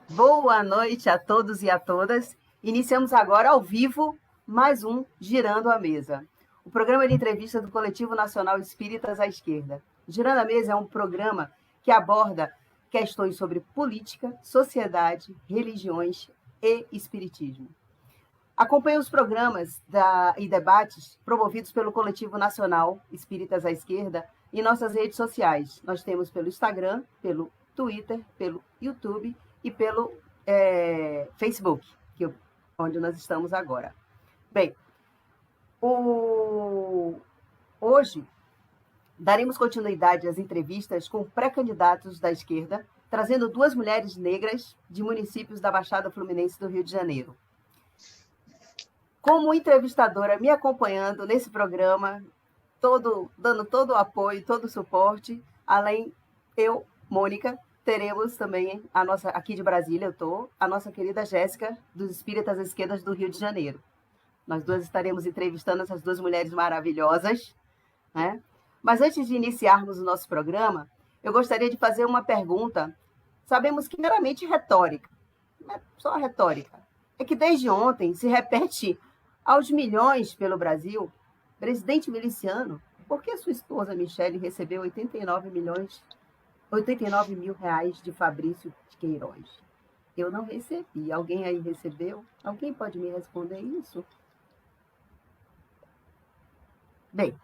Boa noite a todos e a todas. Iniciamos agora ao vivo mais um Girando a Mesa, o programa de entrevista do Coletivo Nacional Espíritas à Esquerda. Girando a Mesa é um programa que aborda questões sobre política, sociedade, religiões e espiritismo. Acompanhe os programas e debates promovidos pelo Coletivo Nacional Espíritas à Esquerda em nossas redes sociais. Nós temos pelo Instagram, pelo Twitter, pelo YouTube e pelo Facebook, onde nós estamos agora. Bem, hoje daremos continuidade às entrevistas com pré-candidatos da esquerda, trazendo duas mulheres negras de municípios da Baixada Fluminense do Rio de Janeiro. Como entrevistadora, me acompanhando nesse programa, dando todo o apoio, todo o suporte, além eu, Mônica, teremos também aqui de Brasília, a nossa querida Jéssica, dos Espíritas Esquerdas do Rio de Janeiro. Nós duas estaremos entrevistando essas duas mulheres maravilhosas, né? Mas antes de iniciarmos o nosso programa, eu gostaria de fazer uma pergunta, sabemos que meramente retórica, não só retórica, é que desde ontem se repete aos milhões pelo Brasil, presidente miliciano, por que sua esposa Michele recebeu 89 mil reais de Fabrício de Queiroz? Eu não recebi. Alguém aí recebeu? Alguém pode me responder isso? Bem,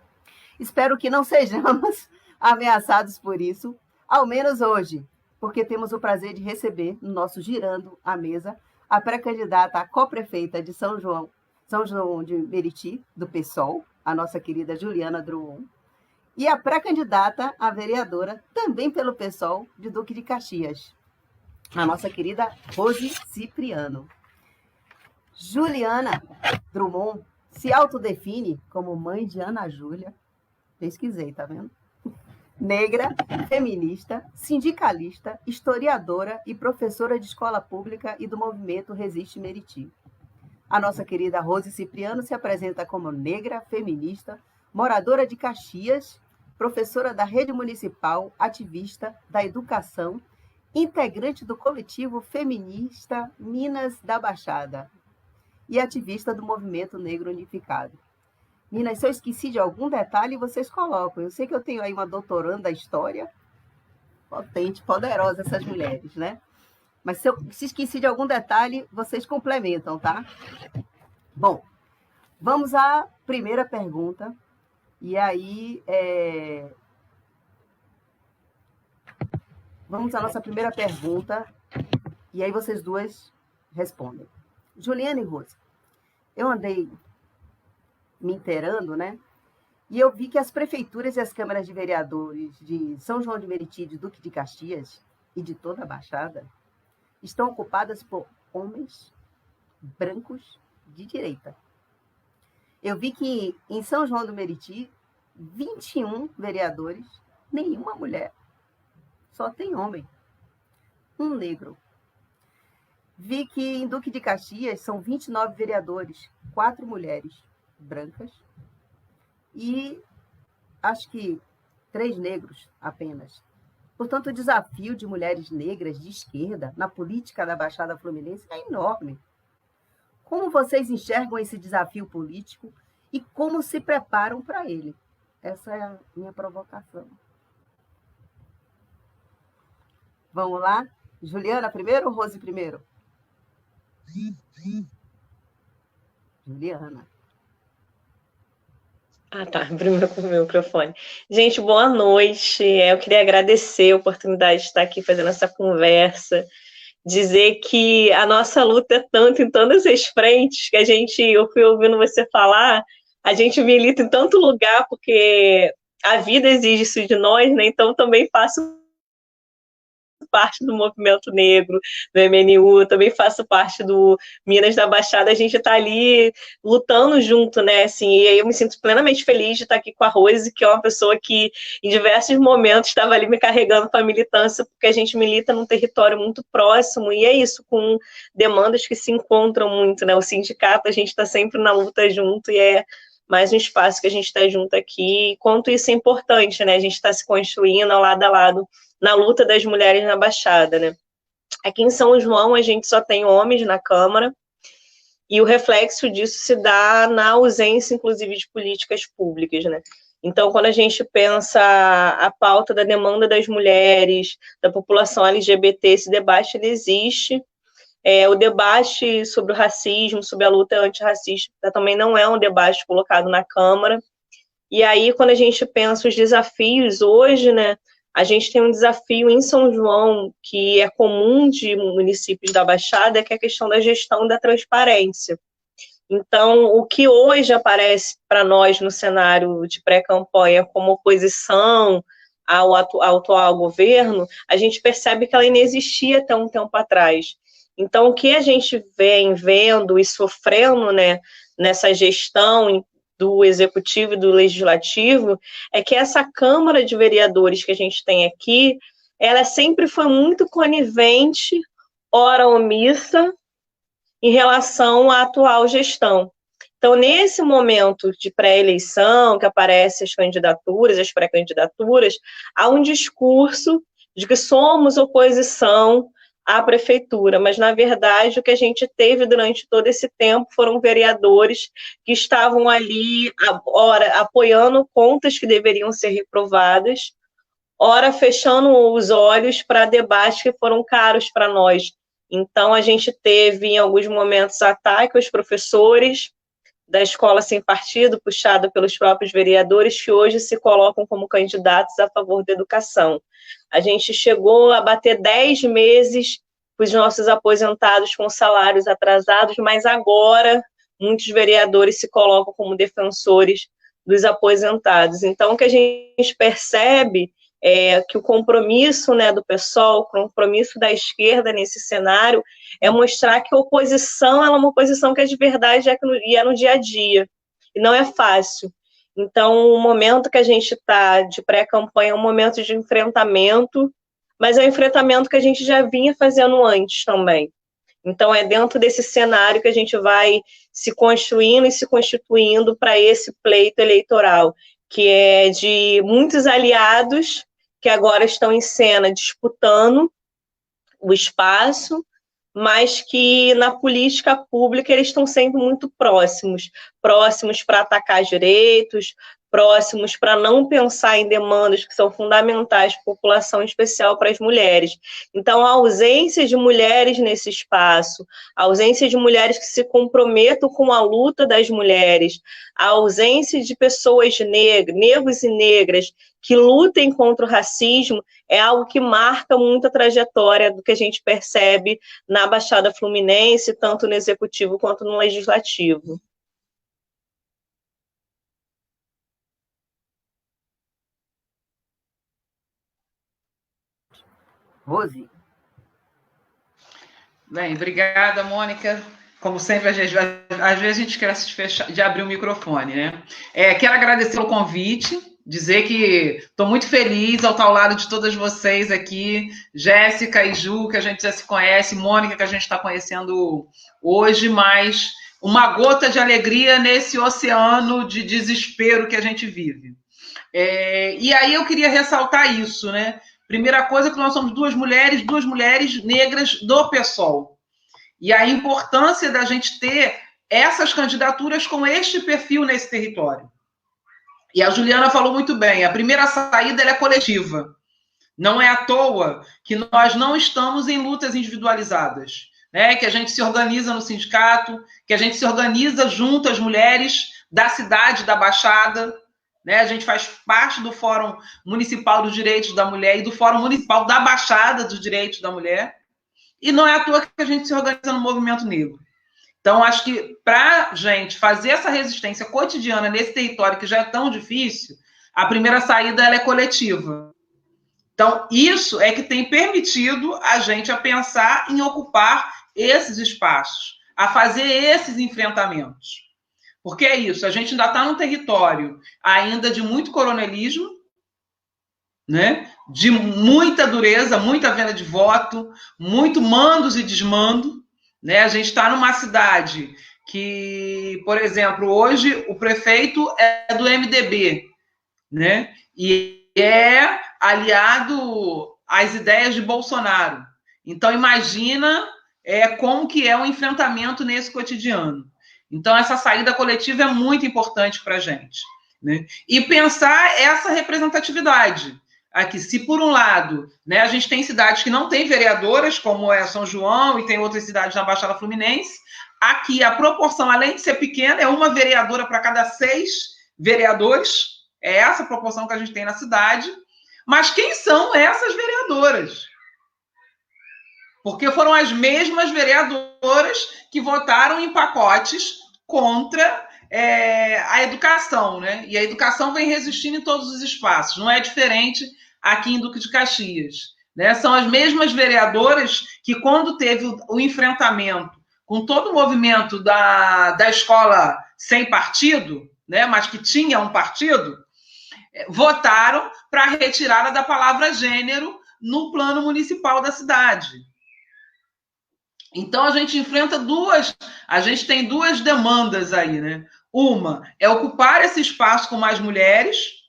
espero que não sejamos ameaçados por isso, ao menos hoje, porque temos o prazer de receber, no nosso Girando a Mesa, a pré-candidata a co-prefeita de São João de Meriti, do PSOL, a nossa querida Juliana Drummond, e a pré-candidata a vereadora, também pelo PSOL, de Duque de Caxias, a nossa querida Rose Cipriano. Juliana Drummond se autodefine como mãe de Ana Júlia, pesquisei, tá vendo? Negra, feminista, sindicalista, historiadora e professora de escola pública e do movimento Resiste Meriti. A nossa querida Rose Cipriano se apresenta como negra, feminista, moradora de Caxias, professora da rede municipal, ativista da educação, integrante do coletivo feminista Minas da Baixada e ativista do movimento negro unificado. Minas, se eu esqueci de algum detalhe, vocês colocam. Eu sei que eu tenho aí uma doutoranda da história, potente, poderosa essas mulheres, né? Mas se esqueci de algum detalhe, vocês complementam, tá? Bom, vamos à primeira pergunta. E aí, vamos à nossa primeira pergunta. E aí vocês duas respondem. Juliana e Rose, eu andei me inteirando, né? E eu vi que as prefeituras e as câmaras de vereadores de São João de Meriti, de Duque de Caxias e de toda a Baixada estão ocupadas por homens brancos de direita. Eu vi que em São João do Meriti, 21 vereadores, nenhuma mulher, só tem homem, um negro. Vi que em Duque de Caxias são 29 vereadores, 4 mulheres brancas e acho que 3 negros apenas. Portanto, o desafio de mulheres negras de esquerda na política da Baixada Fluminense é enorme. Como vocês enxergam esse desafio político e como se preparam para ele? Essa é a minha provocação. Vamos lá? Juliana primeiro ou Rose primeiro? Juliana. Tá, primeiro com o meu microfone. Gente, boa noite. Eu queria agradecer a oportunidade de estar aqui fazendo essa conversa, dizer que a nossa luta é tanto em todas as frentes, que eu fui ouvindo você falar, a gente milita em tanto lugar, porque a vida exige isso de nós, né? Então também faço parte do movimento negro, do MNU, também faço parte do Minas da Baixada, a gente está ali lutando junto, né, assim, e aí eu me sinto plenamente feliz de estar aqui com a Rose, que é uma pessoa que em diversos momentos estava ali me carregando para a militância, porque a gente milita num território muito próximo, e é isso, com demandas que se encontram muito, né, o sindicato, a gente está sempre na luta junto, e é mais um espaço que a gente está junto aqui, e quanto isso é importante, né, a gente está se construindo ao lado a lado, na luta das mulheres na Baixada, né? Aqui em São João, a gente só tem homens na Câmara, e o reflexo disso se dá na ausência, inclusive, de políticas públicas, né? Então, quando a gente pensa a pauta da demanda das mulheres, da população LGBT, esse debate ele existe. O debate sobre o racismo, sobre a luta antirracista, também não é um debate colocado na Câmara. E aí, quando a gente pensa os desafios hoje, né, a gente tem um desafio em São João, que é comum de municípios da Baixada, que é a questão da gestão da transparência. Então, o que hoje aparece para nós no cenário de pré-campanha como oposição ao atual governo, a gente percebe que ela inexistia até um tempo atrás. Então, o que a gente vem vendo e sofrendo, né, nessa gestão do Executivo e do Legislativo é que essa Câmara de Vereadores que a gente tem aqui, ela sempre foi muito conivente, ora omissa, em relação à atual gestão. Então, nesse momento de pré-eleição, que aparecem as candidaturas, as pré-candidaturas, há um discurso de que somos oposição à prefeitura, mas, na verdade, o que a gente teve durante todo esse tempo foram vereadores que estavam ali, ora, apoiando contas que deveriam ser reprovadas, ora, fechando os olhos para debates que foram caros para nós. Então, a gente teve, em alguns momentos, ataque aos professores da escola sem partido, puxado pelos próprios vereadores, que hoje se colocam como candidatos a favor da educação. A gente chegou a bater 10 meses com os nossos aposentados com salários atrasados, mas agora muitos vereadores se colocam como defensores dos aposentados. Então, o que a gente percebe é que o compromisso, né, do PSOL, o compromisso da esquerda nesse cenário é mostrar que a oposição ela é uma oposição que é de verdade e é no dia a dia, e não é fácil. Então, o momento que a gente está de pré-campanha é um momento de enfrentamento, mas é um enfrentamento que a gente já vinha fazendo antes também. Então, é dentro desse cenário que a gente vai se construindo e se constituindo para esse pleito eleitoral, que é de muitos aliados que agora estão em cena disputando o espaço, mas que na política pública eles estão sempre muito próximos para atacar direitos, próximos para não pensar em demandas que são fundamentais para a população, em especial para as mulheres. Então, a ausência de mulheres nesse espaço, a ausência de mulheres que se comprometam com a luta das mulheres, a ausência de pessoas negros e negras que lutem contra o racismo é algo que marca muito a trajetória do que a gente percebe na Baixada Fluminense, tanto no Executivo quanto no Legislativo. Rose? Bem, obrigada, Mônica. Como sempre, às vezes a gente esquece de abrir o microfone, né? Quero agradecer o convite, dizer que estou muito feliz ao estar ao lado de todas vocês aqui, Jéssica e Ju, que a gente já se conhece, Mônica, que a gente está conhecendo hoje, mas uma gota de alegria nesse oceano de desespero que a gente vive. E aí eu queria ressaltar isso, né? Primeira coisa que nós somos duas mulheres negras do PSOL. E a importância da gente ter essas candidaturas com este perfil nesse território. E a Juliana falou muito bem, a primeira saída ela é coletiva. Não é à toa que nós não estamos em lutas individualizadas, né? Que a gente se organiza no sindicato, que a gente se organiza junto às mulheres da cidade, da Baixada, né? A gente faz parte do Fórum Municipal dos Direitos da Mulher e do Fórum Municipal da Baixada dos Direitos da Mulher. E não é à toa que a gente se organiza no movimento negro. Então, acho que para a gente fazer essa resistência cotidiana nesse território que já é tão difícil, a primeira saída ela é coletiva. Então, isso é que tem permitido a gente a pensar em ocupar esses espaços, a fazer esses enfrentamentos. Porque é isso, a gente ainda está num território ainda de muito coronelismo, né? De muita dureza, muita venda de voto, muito mandos e desmando, né? A gente está numa cidade que, por exemplo, hoje o prefeito é do MDB, né? E é aliado às ideias de Bolsonaro. Então, imagina como que é o enfrentamento nesse cotidiano. Então, essa saída coletiva é muito importante para a gente, né? E pensar essa representatividade. Aqui, se por um lado, né, a gente tem cidades que não têm vereadoras, como é São João, e tem outras cidades na Baixada Fluminense, aqui a proporção, além de ser pequena, é uma vereadora para cada 6 vereadores, é essa a proporção que a gente tem na cidade. Mas quem são essas vereadoras? Porque foram as mesmas vereadoras que votaram em pacotes contra a educação, né? E a educação vem resistindo em todos os espaços. Não é diferente aqui em Duque de Caxias, né? São as mesmas vereadoras que, quando teve o enfrentamento com todo o movimento da escola sem partido, né? Mas que tinha um partido, votaram para a retirada da palavra gênero no plano municipal da cidade. Então, a gente tem duas demandas aí, né? Uma é ocupar esse espaço com mais mulheres,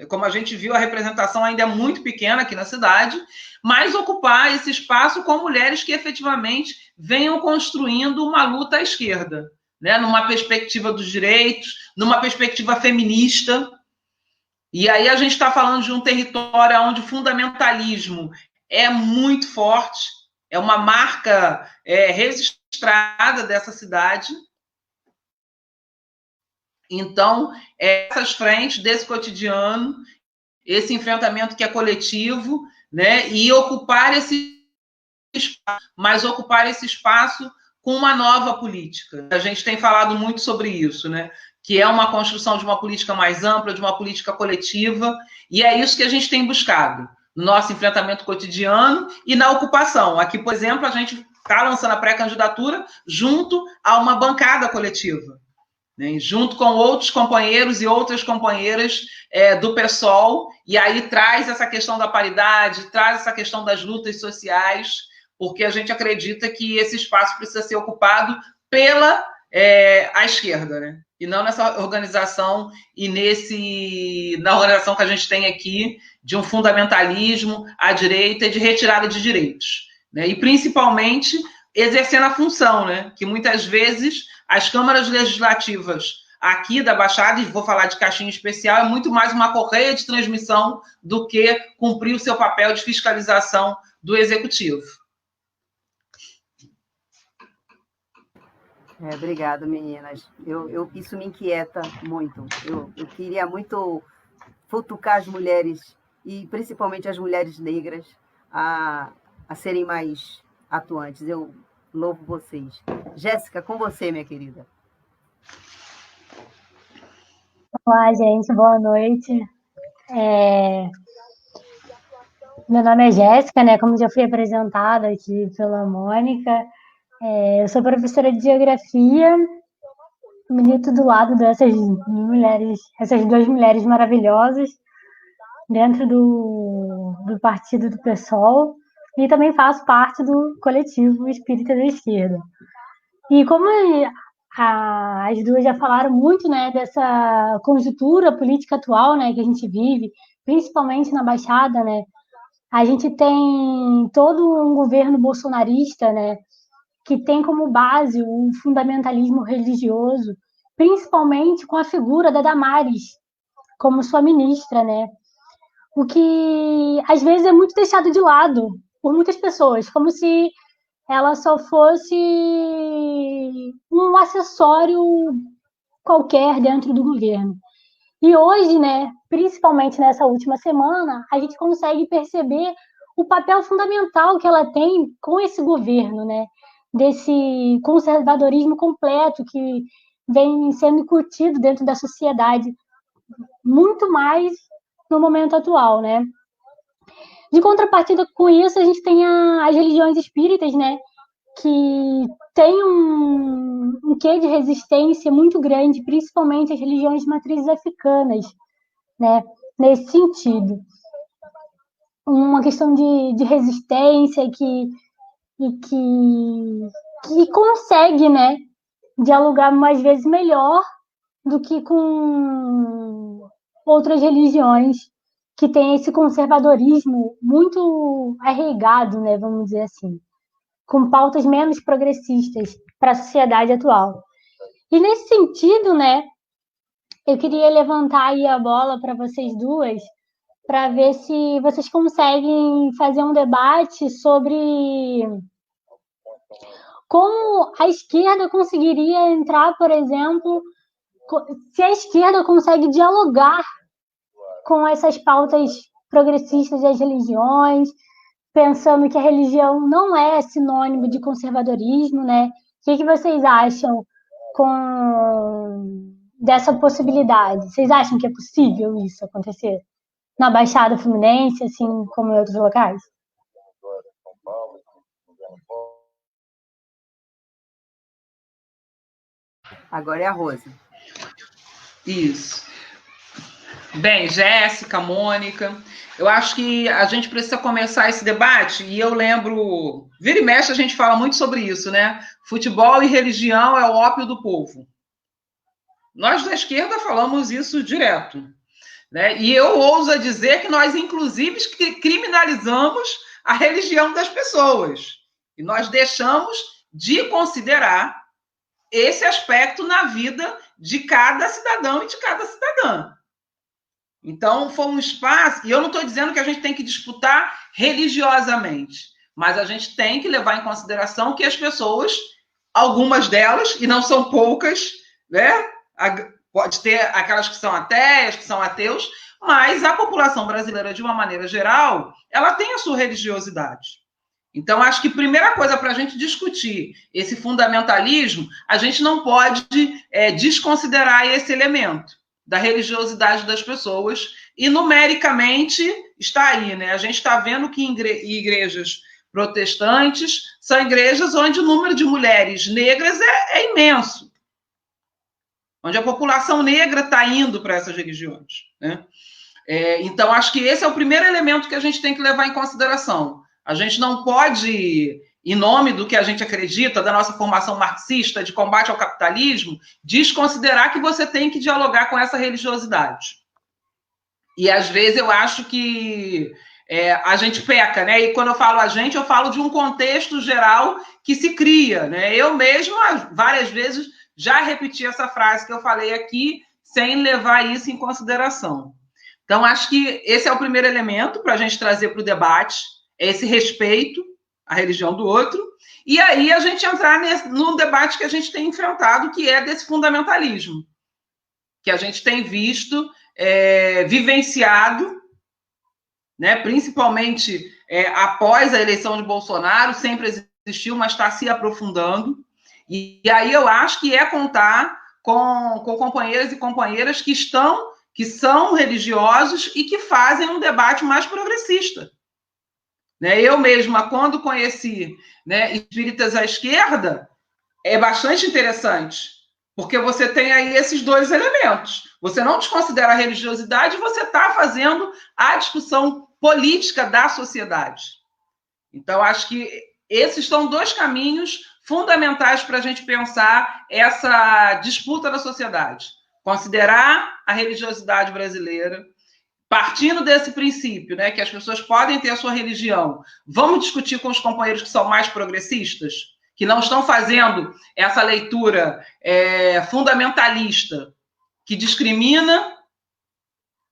como a gente viu, a representação ainda é muito pequena aqui na cidade, mas ocupar esse espaço com mulheres que efetivamente venham construindo uma luta à esquerda, né? Numa perspectiva dos direitos, numa perspectiva feminista. E aí a gente está falando de um território onde o fundamentalismo é muito forte, é uma marca registrada dessa cidade. Então, essas frentes desse cotidiano, esse enfrentamento que é coletivo, né, e ocupar esse espaço, mas ocupar esse espaço com uma nova política. A gente tem falado muito sobre isso, né? Que é uma construção de uma política mais ampla, de uma política coletiva, e é isso que a gente tem buscado no nosso enfrentamento cotidiano e na ocupação. Aqui, por exemplo, a gente está lançando a pré-candidatura junto a uma bancada coletiva, né? Junto com outros companheiros e outras companheiras do PSOL, e aí traz essa questão da paridade, traz essa questão das lutas sociais, porque a gente acredita que esse espaço precisa ser ocupado pela a esquerda, né? E não nessa organização e na organização que a gente tem aqui de um fundamentalismo à direita e de retirada de direitos, né? E principalmente exercendo a função, né? Que muitas vezes as câmaras legislativas aqui da Baixada, e vou falar de Caixinha especial, é muito mais uma correia de transmissão do que cumprir o seu papel de fiscalização do executivo. Obrigada, meninas. Isso me inquieta muito. Eu queria muito futucar as mulheres, e principalmente as mulheres negras, a serem mais atuantes. Eu louvo vocês. Jéssica, com você, minha querida. Olá, gente. Boa noite. Meu nome é Jéssica, né? Como já fui apresentada aqui pela Mônica. Eu sou professora de Geografia, milito do lado dessas mulheres, essas duas mulheres maravilhosas, dentro do partido do PSOL, e também faço parte do coletivo Espírita da Esquerda. E como as duas já falaram muito, né, dessa conjuntura política atual, né, que a gente vive, principalmente na Baixada, né, a gente tem todo um governo bolsonarista, né, que tem como base o fundamentalismo religioso, principalmente com a figura da Damares como sua ministra, né? O que às vezes é muito deixado de lado por muitas pessoas, como se ela só fosse um acessório qualquer dentro do governo. E hoje, né, principalmente nessa última semana, a gente consegue perceber o papel fundamental que ela tem com esse governo, né? Desse conservadorismo completo que vem sendo incutido dentro da sociedade, muito mais no momento atual, né? De contrapartida com isso, a gente tem as religiões espíritas, né? Que tem um quê de resistência muito grande, principalmente as religiões de matrizes africanas, né? Nesse sentido. Uma questão de resistência que consegue, né, dialogar mais vezes melhor do que com outras religiões que tem esse conservadorismo muito arraigado, né, vamos dizer assim, com pautas menos progressistas para a sociedade atual. E nesse sentido, né, eu queria levantar aí a bola para vocês duas, para ver se vocês conseguem fazer um debate sobre como a esquerda conseguiria entrar, por exemplo, se a esquerda consegue dialogar com essas pautas progressistas das religiões, pensando que a religião não é sinônimo de conservadorismo, né? O que vocês acham dessa possibilidade? Vocês acham que é possível isso acontecer na Baixada Fluminense, assim como em outros locais? Agora é a Rosa. Isso. Bem, Jéssica, Mônica, eu acho que a gente precisa começar esse debate, e eu lembro, vira e mexe a gente fala muito sobre isso, né? Futebol e religião é o ópio do povo. Nós da esquerda falamos isso direto, né? E eu ouso dizer que nós, inclusive, criminalizamos a religião das pessoas. E nós deixamos de considerar esse aspecto na vida de cada cidadão e de cada cidadã. Então, foi um espaço, e eu não estou dizendo que a gente tem que disputar religiosamente, mas a gente tem que levar em consideração que as pessoas, algumas delas, e não são poucas, né? Pode ter aquelas que são ateias, que são ateus, mas a população brasileira, de uma maneira geral, ela tem a sua religiosidade. Então, acho que a primeira coisa para a gente discutir esse fundamentalismo, a gente não pode desconsiderar esse elemento da religiosidade das pessoas, e numericamente está aí, né? A gente está vendo que igrejas protestantes são igrejas onde o número de mulheres negras é imenso, onde a população negra está indo para essas religiões, né? Então, acho que esse é o primeiro elemento que a gente tem que levar em consideração. A gente não pode, em nome do que a gente acredita, da nossa formação marxista de combate ao capitalismo, desconsiderar que você tem que dialogar com essa religiosidade. E, às vezes, eu acho que a gente peca, né? E quando eu falo a gente, eu falo de um contexto geral que se cria, né? Eu mesma, várias vezes, já repeti essa frase que eu falei aqui, sem levar isso em consideração. Então, acho que esse é o primeiro elemento para a gente trazer para o debate, esse respeito à religião do outro, e aí a gente entrar no debate que a gente tem enfrentado, que é desse fundamentalismo, que a gente tem visto, vivenciado, né, principalmente após a eleição de Bolsonaro, sempre existiu, mas está se aprofundando, e aí eu acho que contar com companheiros e companheiras que são religiosos e que fazem um debate mais progressista. Eu mesma, quando conheci, né, espíritas à esquerda, é bastante interessante, porque você tem aí esses dois elementos. Você não desconsidera a religiosidade, você está fazendo a discussão política da sociedade. Então, acho que esses são dois caminhos fundamentais para a gente pensar essa disputa da sociedade. Considerar a religiosidade brasileira, partindo desse princípio, né, que as pessoas podem ter a sua religião, vamos discutir com os companheiros que são mais progressistas, que não estão fazendo essa leitura fundamentalista, que discrimina,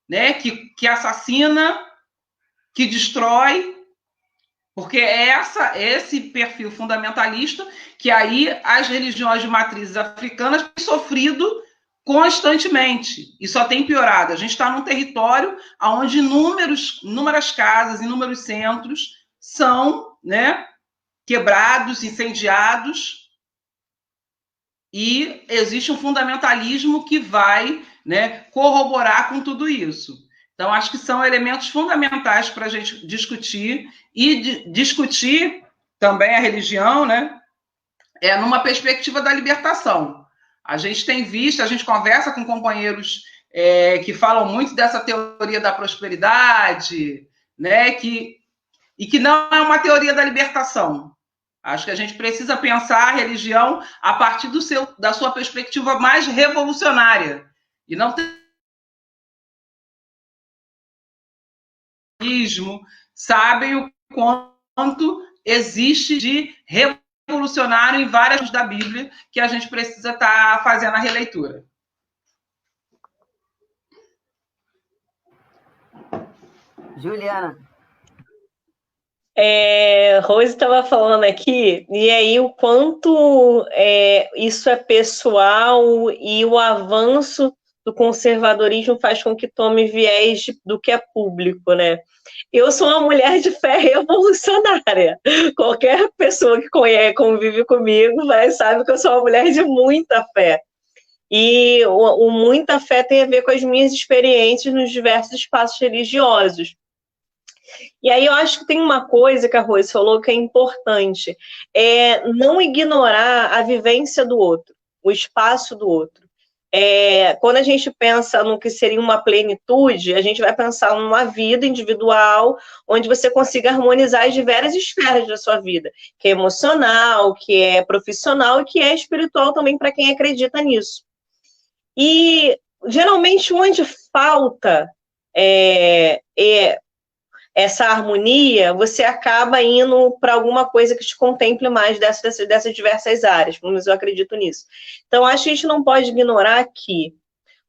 né, que assassina, que destrói, porque é esse perfil fundamentalista que aí as religiões de matrizes africanas têm sofrido constantemente, e só tem piorado. A gente está num território onde inúmeras casas, inúmeros centros são, né, quebrados, incendiados, e existe um fundamentalismo que vai, né, corroborar com tudo isso. Então, acho que são elementos fundamentais para a gente discutir, e discutir também a religião, né, numa perspectiva da libertação. A gente tem visto, a gente conversa com companheiros que falam muito dessa teoria da prosperidade, né, e que não é uma teoria da libertação. Acho que a gente precisa pensar a religião a partir da sua perspectiva mais revolucionária, e não ter sabem o quanto existe de revolucionário em várias da Bíblia que a gente precisa estar fazendo a releitura. Juliana. Rose estava falando aqui, e aí o quanto isso é pessoal e o avanço do conservadorismo faz com que tome viés do que é público, né? Eu sou uma mulher de fé revolucionária. Qualquer pessoa que convive comigo sabe que eu sou uma mulher de muita fé. E o muita fé tem a ver com as minhas experiências nos diversos espaços religiosos. E aí eu acho que tem uma coisa que a Rose falou que é importante, é não ignorar a vivência do outro, o espaço do outro. Quando a gente pensa no que seria uma plenitude, a gente vai pensar numa vida individual, onde você consiga harmonizar as diversas esferas da sua vida, que é emocional, que é profissional e que é espiritual também para quem acredita nisso. E, geralmente, onde falta essa harmonia, você acaba indo para alguma coisa que te contemple mais dessas diversas áreas, pelo menos eu acredito nisso. Então, acho que a gente não pode ignorar que,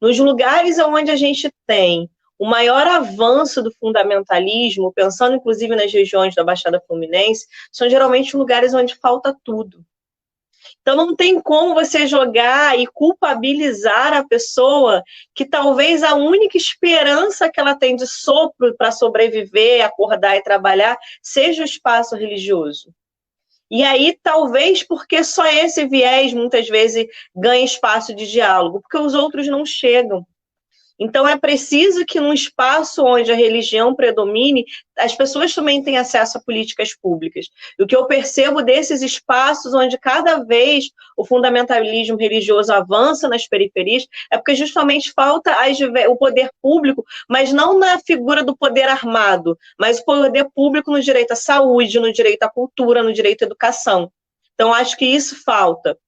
nos lugares onde a gente tem o maior avanço do fundamentalismo, pensando inclusive nas regiões da Baixada Fluminense, são geralmente lugares onde falta tudo. Então, não tem como você jogar e culpabilizar a pessoa que talvez a única esperança que ela tem de sopro para sobreviver, acordar e trabalhar, seja o espaço religioso. E aí, talvez porque só esse viés, muitas vezes, ganha espaço de diálogo, porque os outros não chegam. Então, é preciso que num espaço onde a religião predomine, as pessoas também tenham acesso a políticas públicas. E o que eu percebo desses espaços onde cada vez o fundamentalismo religioso avança nas periferias, é porque justamente falta o poder público, mas não na figura do poder armado, mas o poder público no direito à saúde, no direito à cultura, no direito à educação. Então, acho que isso falta.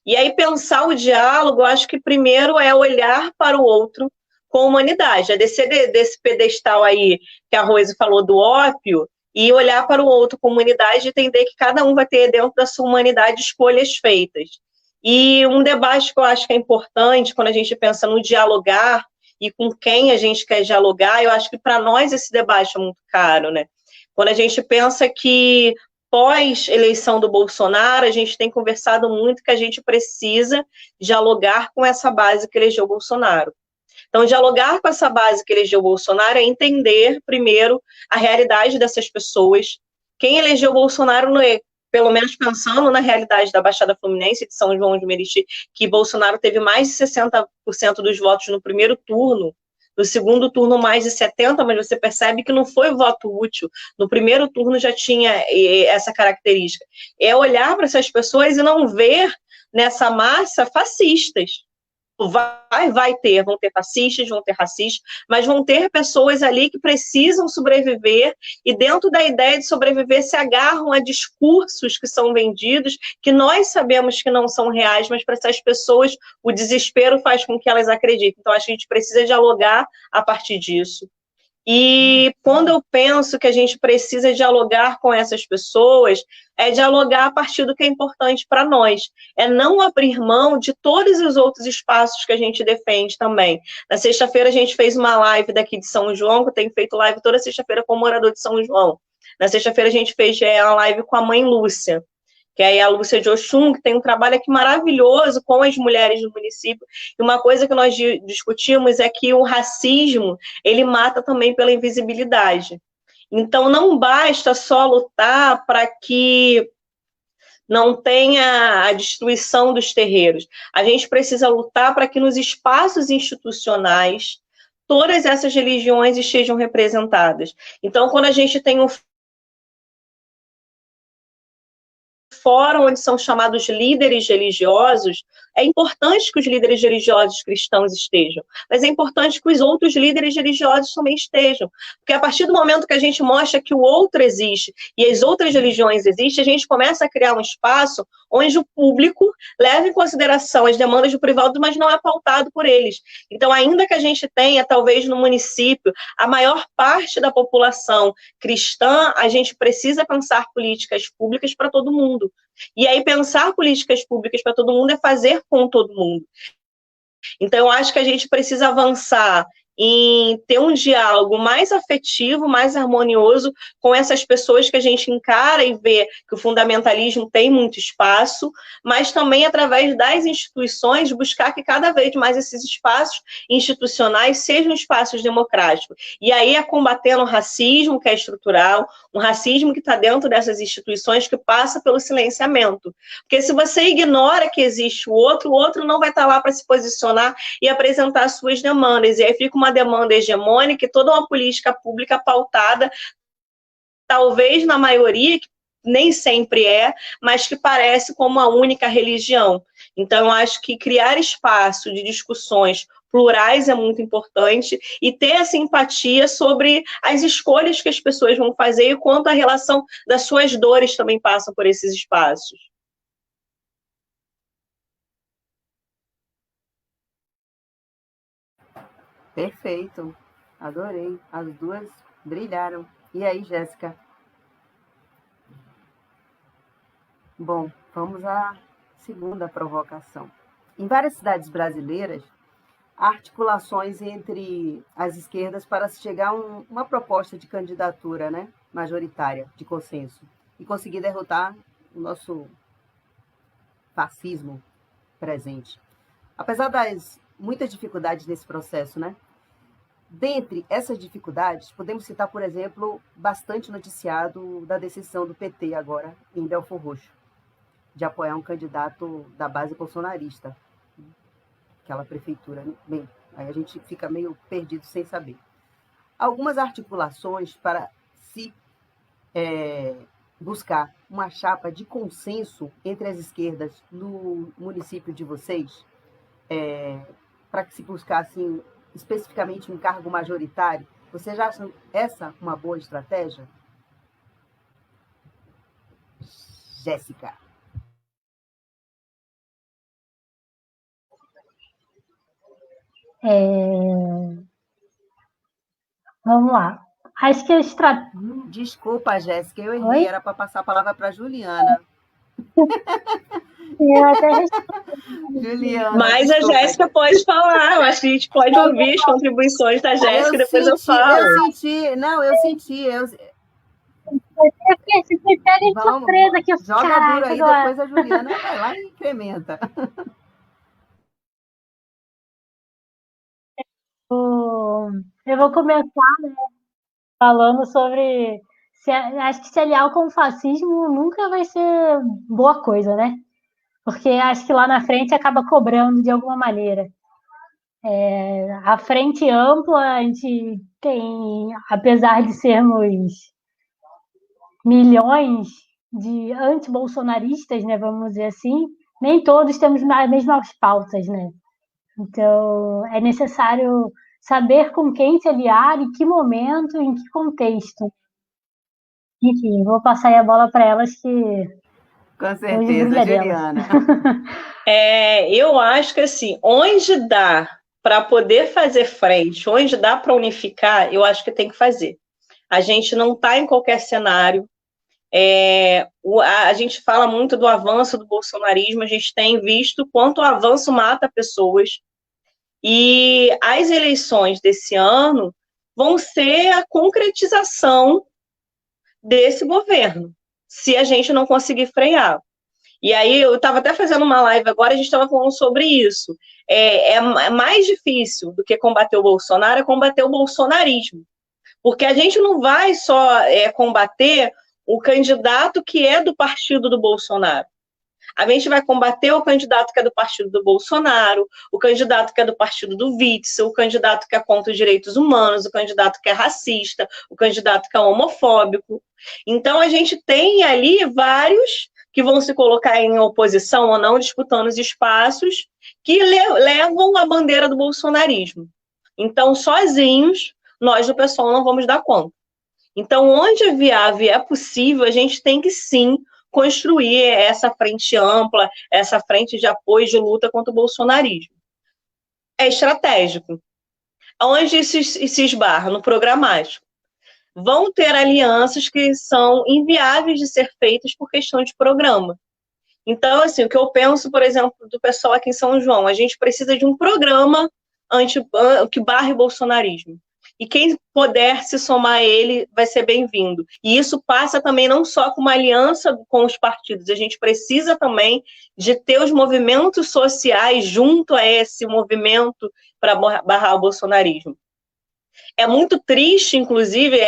E aí, pensar o diálogo, eu acho que primeiro é olhar para o outro com humanidade, é descer desse pedestal aí que a Rose falou do ópio e olhar para o outro com humanidade e entender que cada um vai ter dentro da sua humanidade escolhas feitas. E um debate que eu acho que é importante quando a gente pensa no dialogar e com quem a gente quer dialogar, eu acho que para nós esse debate é muito caro, né? Quando a gente pensa que pós-eleição do Bolsonaro, a gente tem conversado muito que a gente precisa dialogar com essa base que elegeu o Bolsonaro. Então, dialogar com essa base que elegeu o Bolsonaro é entender, primeiro, a realidade dessas pessoas. Quem elegeu o Bolsonaro, pelo menos pensando na realidade da Baixada Fluminense, de São João de Meriti, que Bolsonaro teve mais de 60% dos votos no primeiro turno, no segundo turno mais de 70%, mas você percebe que não foi voto útil. No primeiro turno já tinha essa característica. É olhar para essas pessoas e não ver nessa massa fascistas. Vão ter fascistas, vão ter racistas, mas vão ter pessoas ali que precisam sobreviver e dentro da ideia de sobreviver se agarram a discursos que são vendidos, que nós sabemos que não são reais, mas para essas pessoas o desespero faz com que elas acreditem. Então, acho que a gente precisa dialogar a partir disso. E quando eu penso que a gente precisa dialogar com essas pessoas, é dialogar a partir do que é importante para nós. É não abrir mão de todos os outros espaços que a gente defende também. Na sexta-feira a gente fez uma live daqui de São João, que eu tenho feito live toda sexta-feira com o morador de São João. Na sexta-feira a gente fez uma live com a mãe Lúcia, que é a Lúcia de Oxum, que tem um trabalho aqui maravilhoso com as mulheres do município. E uma coisa que nós discutimos é que o racismo, ele mata também pela invisibilidade. Então, não basta só lutar para que não tenha a destruição dos terreiros. A gente precisa lutar para que nos espaços institucionais todas essas religiões estejam representadas. Então, quando a gente tem um fórum onde são chamados líderes religiosos, é importante que os líderes religiosos cristãos estejam, mas é importante que os outros líderes religiosos também estejam, porque a partir do momento que a gente mostra que o outro existe e as outras religiões existem, a gente começa a criar um espaço onde o público leva em consideração as demandas do privado, mas não é pautado por eles. Então, ainda que a gente tenha, talvez no município, a maior parte da população cristã, a gente precisa pensar políticas públicas para todo mundo. E aí, pensar políticas públicas para todo mundo é fazer com todo mundo. Então, eu acho que a gente precisa avançar em ter um diálogo mais afetivo, mais harmonioso com essas pessoas que a gente encara e vê que o fundamentalismo tem muito espaço, mas também através das instituições buscar que cada vez mais esses espaços institucionais sejam espaços democráticos. E aí é combatendo o racismo, que é estrutural, um racismo que está dentro dessas instituições, que passa pelo silenciamento. Porque se você ignora que existe o outro não vai estar lá para se posicionar e apresentar suas demandas. E aí fica uma demanda hegemônica e toda uma política pública pautada, talvez na maioria, que nem sempre é, mas que parece como a única religião. Então, eu acho que criar espaço de discussões plurais é muito importante e ter essa empatia sobre as escolhas que as pessoas vão fazer e quanto a relação das suas dores também passam por esses espaços. Perfeito. Adorei. As duas brilharam. E aí, Jéssica? Bom, vamos à segunda provocação. Em várias cidades brasileiras, há articulações entre as esquerdas para se chegar a uma proposta de candidatura, né, majoritária, de consenso, e conseguir derrotar o nosso fascismo presente. Apesar das muitas dificuldades nesse processo, né? Dentre essas dificuldades, podemos citar, por exemplo, bastante noticiado da decisão do PT agora em Belfor Roxo, de apoiar um candidato da base bolsonarista, aquela prefeitura. Bem, aí a gente fica meio perdido sem saber. Algumas articulações para se buscar uma chapa de consenso entre as esquerdas no município de vocês, para que se buscasse especificamente um cargo majoritário, vocês acham essa uma boa estratégia? Jéssica. Vamos lá. Acho que a estratégia... Desculpa, Jéssica, eu errei. Oi? Era para passar a palavra para a Juliana. Juliana, mas desculpa. A Jéssica pode falar. Eu acho que a gente pode ouvir as contribuições da Jéssica, depois eu falo. Eu senti. Se pega de surpresa aqui. Joga duro aí, agora. Depois a Juliana vai lá e incrementa. Eu vou começar, né, falando sobre... acho que se aliar com o fascismo nunca vai ser boa coisa, né? Porque acho que lá na frente acaba cobrando de alguma maneira. A frente ampla, a gente tem, apesar de sermos milhões de anti-bolsonaristas, né, vamos dizer assim, nem todos temos as mesmas pautas, né? Então, é necessário saber com quem se aliar, em que momento, em que contexto. Enfim, vou passar aí a bola para elas que... Com certeza, Juliana. Eu acho que, assim, onde dá para poder fazer frente, onde dá para unificar, eu acho que tem que fazer. A gente não está em qualquer cenário. A gente fala muito do avanço do bolsonarismo, a gente tem visto quanto o avanço mata pessoas. E as eleições desse ano vão ser a concretização desse governo, se a gente não conseguir frear. E aí, eu estava até fazendo uma live agora, a gente estava falando sobre isso. É mais difícil do que combater o Bolsonaro, é combater o bolsonarismo. Porque a gente não vai só combater o candidato que é do partido do Bolsonaro. A gente vai combater o candidato que é do partido do Bolsonaro, o candidato que é do partido do Witzel, o candidato que é contra os direitos humanos, o candidato que é racista, o candidato que é homofóbico. Então, a gente tem ali vários que vão se colocar em oposição ou não, disputando os espaços que levam a bandeira do bolsonarismo. Então, sozinhos, nós do PSOL não vamos dar conta. Então, onde é viável e é possível, a gente tem que, sim, construir essa frente ampla, essa frente de apoio, de luta contra o bolsonarismo. É estratégico. Onde se esbarra? No programático. Vão ter alianças que são inviáveis de ser feitas por questão de programa. Então, assim, o que eu penso, por exemplo, do pessoal aqui em São João, a gente precisa de um programa que barre o bolsonarismo. E quem puder se somar a ele vai ser bem-vindo. E isso passa também não só com uma aliança com os partidos, a gente precisa também de ter os movimentos sociais junto a esse movimento para barrar o bolsonarismo. É muito triste, inclusive,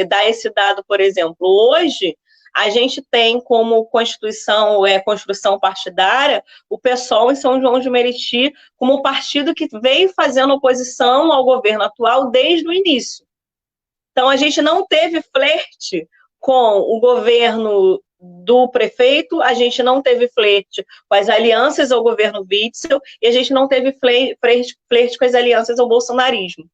dar esse dado, por exemplo. Hoje, a gente tem como constituição, construção partidária, o PSOL em São João de Meriti como partido que veio fazendo oposição ao governo atual desde o início. Então, a gente não teve flerte com o governo do prefeito, a gente não teve flerte com as alianças ao governo Witzel e a gente não teve flerte com as alianças ao bolsonarismo.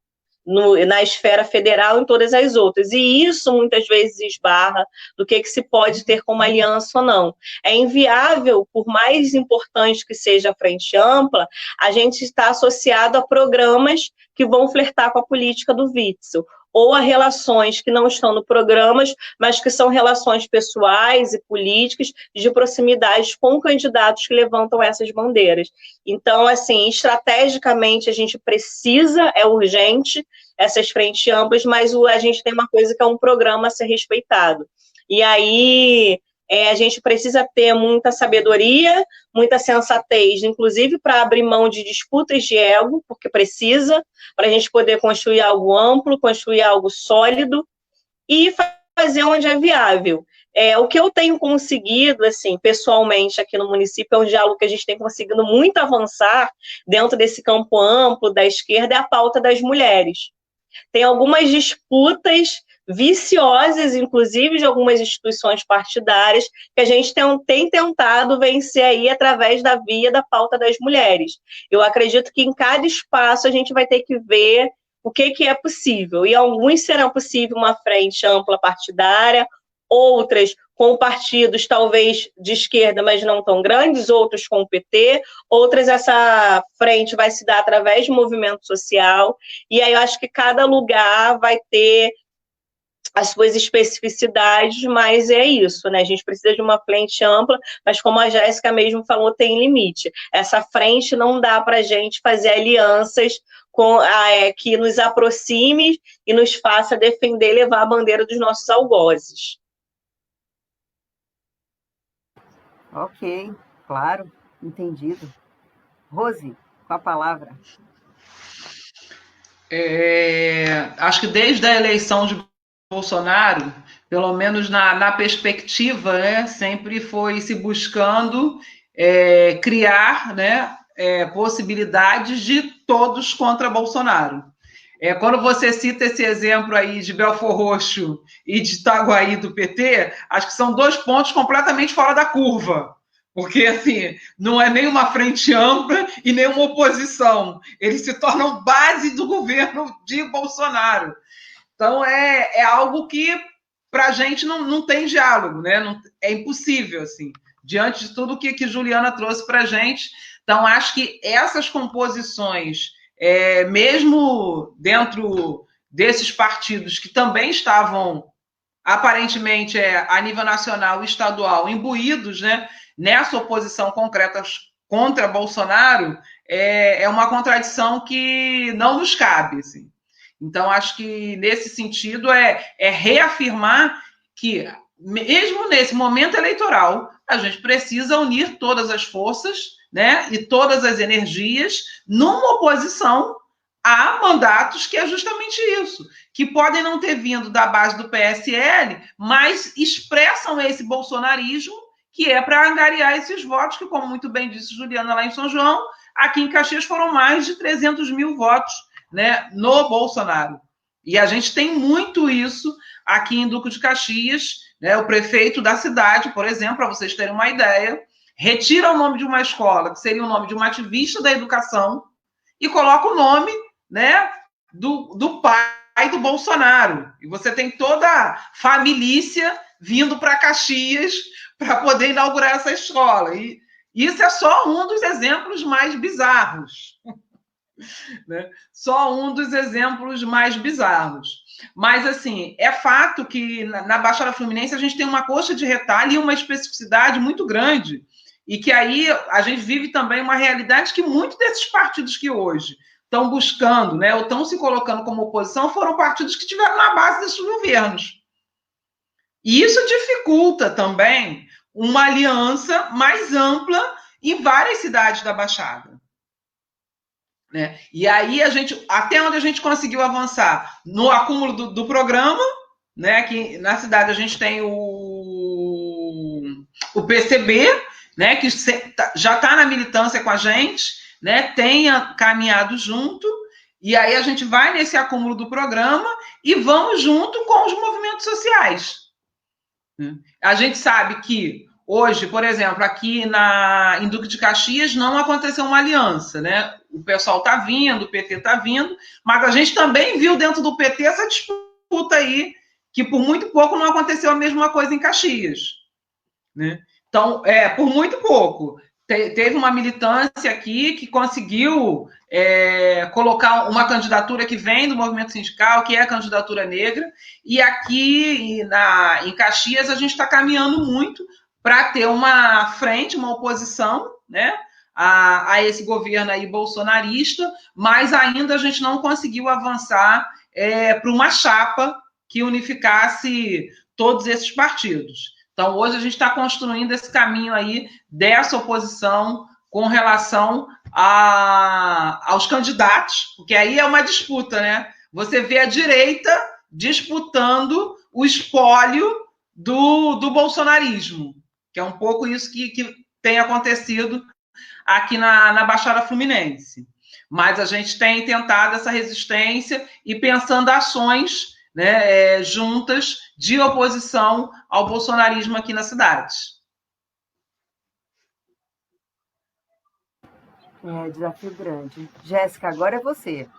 Na esfera federal e em todas as outras. E isso, muitas vezes, esbarra do que se pode ter como aliança ou não. É inviável, por mais importante que seja a frente ampla, a gente está associado a programas que vão flertar com a política do Witzel, ou a relações que não estão no programas, mas que são relações pessoais e políticas de proximidade com candidatos que levantam essas bandeiras. Então, assim, estrategicamente a gente precisa, é urgente, essas frentes amplas, mas a gente tem uma coisa que é um programa a ser respeitado. E aí a gente precisa ter muita sabedoria, muita sensatez, inclusive para abrir mão de disputas de ego, porque precisa, para a gente poder construir algo amplo, construir algo sólido e fazer onde é viável. O que eu tenho conseguido, assim, pessoalmente aqui no município, é um diálogo que a gente tem conseguido muito avançar dentro desse campo amplo da esquerda, é a pauta das mulheres. Tem algumas disputas viciosas, inclusive de algumas instituições partidárias, que a gente tem tentado vencer aí através da via da pauta das mulheres. Eu acredito que em cada espaço a gente vai ter que ver o que é possível, e alguns serão possível uma frente ampla partidária, outras com partidos talvez de esquerda, mas não tão grandes, outros com o PT, outras essa frente vai se dar através de movimento social, e aí eu acho que cada lugar vai ter as suas especificidades, mas é isso, né? A gente precisa de uma frente ampla, mas como a Jéssica mesmo falou, tem limite. Essa frente não dá para a gente fazer alianças que nos aproxime e nos faça defender e levar a bandeira dos nossos algozes. Ok, claro, entendido. Rose, com a palavra. Acho que desde a eleição de Bolsonaro, pelo menos na perspectiva, né, sempre foi se buscando criar, né, possibilidades de todos contra Bolsonaro. Quando você cita esse exemplo aí de Belfor Roxo e de Itaguaí do PT, acho que são 2 pontos completamente fora da curva. Porque, assim, não é nem uma frente ampla e nem uma oposição. Eles se tornam base do governo de Bolsonaro. Então, é algo que, para a gente, não tem diálogo, né? É impossível, assim, diante de tudo que Juliana trouxe para a gente. Então, acho que essas composições, mesmo dentro desses partidos que também estavam, aparentemente, a nível nacional e estadual, imbuídos, né, nessa oposição concreta contra Bolsonaro, é uma contradição que não nos cabe, assim. Então, acho que, nesse sentido, é reafirmar que, mesmo nesse momento eleitoral, a gente precisa unir todas as forças, né, e todas as energias numa oposição a mandatos que é justamente isso, que podem não ter vindo da base do PSL, mas expressam esse bolsonarismo, que é para angariar esses votos, que, como muito bem disse Juliana lá em São João, aqui em Caxias foram mais de 300 mil votos, né, no Bolsonaro. E a gente tem muito isso aqui em Duque de Caxias, né? O prefeito da cidade, por exemplo, para vocês terem uma ideia, retira o nome de uma escola, que seria o nome de uma ativista da educação, e coloca o nome, né, do pai do Bolsonaro. E você tem toda a família vindo para Caxias para poder inaugurar essa escola. E isso é só um dos exemplos mais bizarros. Né? Só um dos exemplos mais bizarros. Mas, assim, é fato que na Baixada Fluminense a gente tem uma coxa de retalho e uma especificidade muito grande, e que aí a gente vive também uma realidade que muitos desses partidos que hoje estão buscando, né, ou estão se colocando como oposição, foram partidos que estiveram na base desses governos. E isso dificulta também uma aliança mais ampla em várias cidades da Baixada. Né? E aí até onde a gente conseguiu avançar no acúmulo do programa, né? Que na cidade a gente tem o PCB, né? Que já está na militância com a gente, né? Tenha caminhado junto, e aí a gente vai nesse acúmulo do programa e vamos junto com os movimentos sociais. A gente sabe que hoje, por exemplo, aqui em Duque de Caxias não aconteceu uma aliança, né? O pessoal está vindo, o PT está vindo, mas a gente também viu dentro do PT essa disputa aí, que por muito pouco não aconteceu a mesma coisa em Caxias. Né? Então, por muito pouco. Teve uma militância aqui que conseguiu colocar uma candidatura que vem do movimento sindical, que é a candidatura negra, e aqui em Caxias a gente está caminhando muito para ter uma frente, uma oposição, né, a esse governo aí bolsonarista, mas ainda a gente não conseguiu avançar para uma chapa que unificasse todos esses partidos. Então, hoje a gente está construindo esse caminho aí dessa oposição com relação aos candidatos, porque aí é uma disputa, né? Você vê a direita disputando o espólio do bolsonarismo, que é um pouco isso que tem acontecido aqui na Baixada Fluminense. Mas a gente tem tentado essa resistência e pensando ações, né, juntas de oposição ao bolsonarismo aqui na cidade. Desafio grande. Jéssica, agora é você.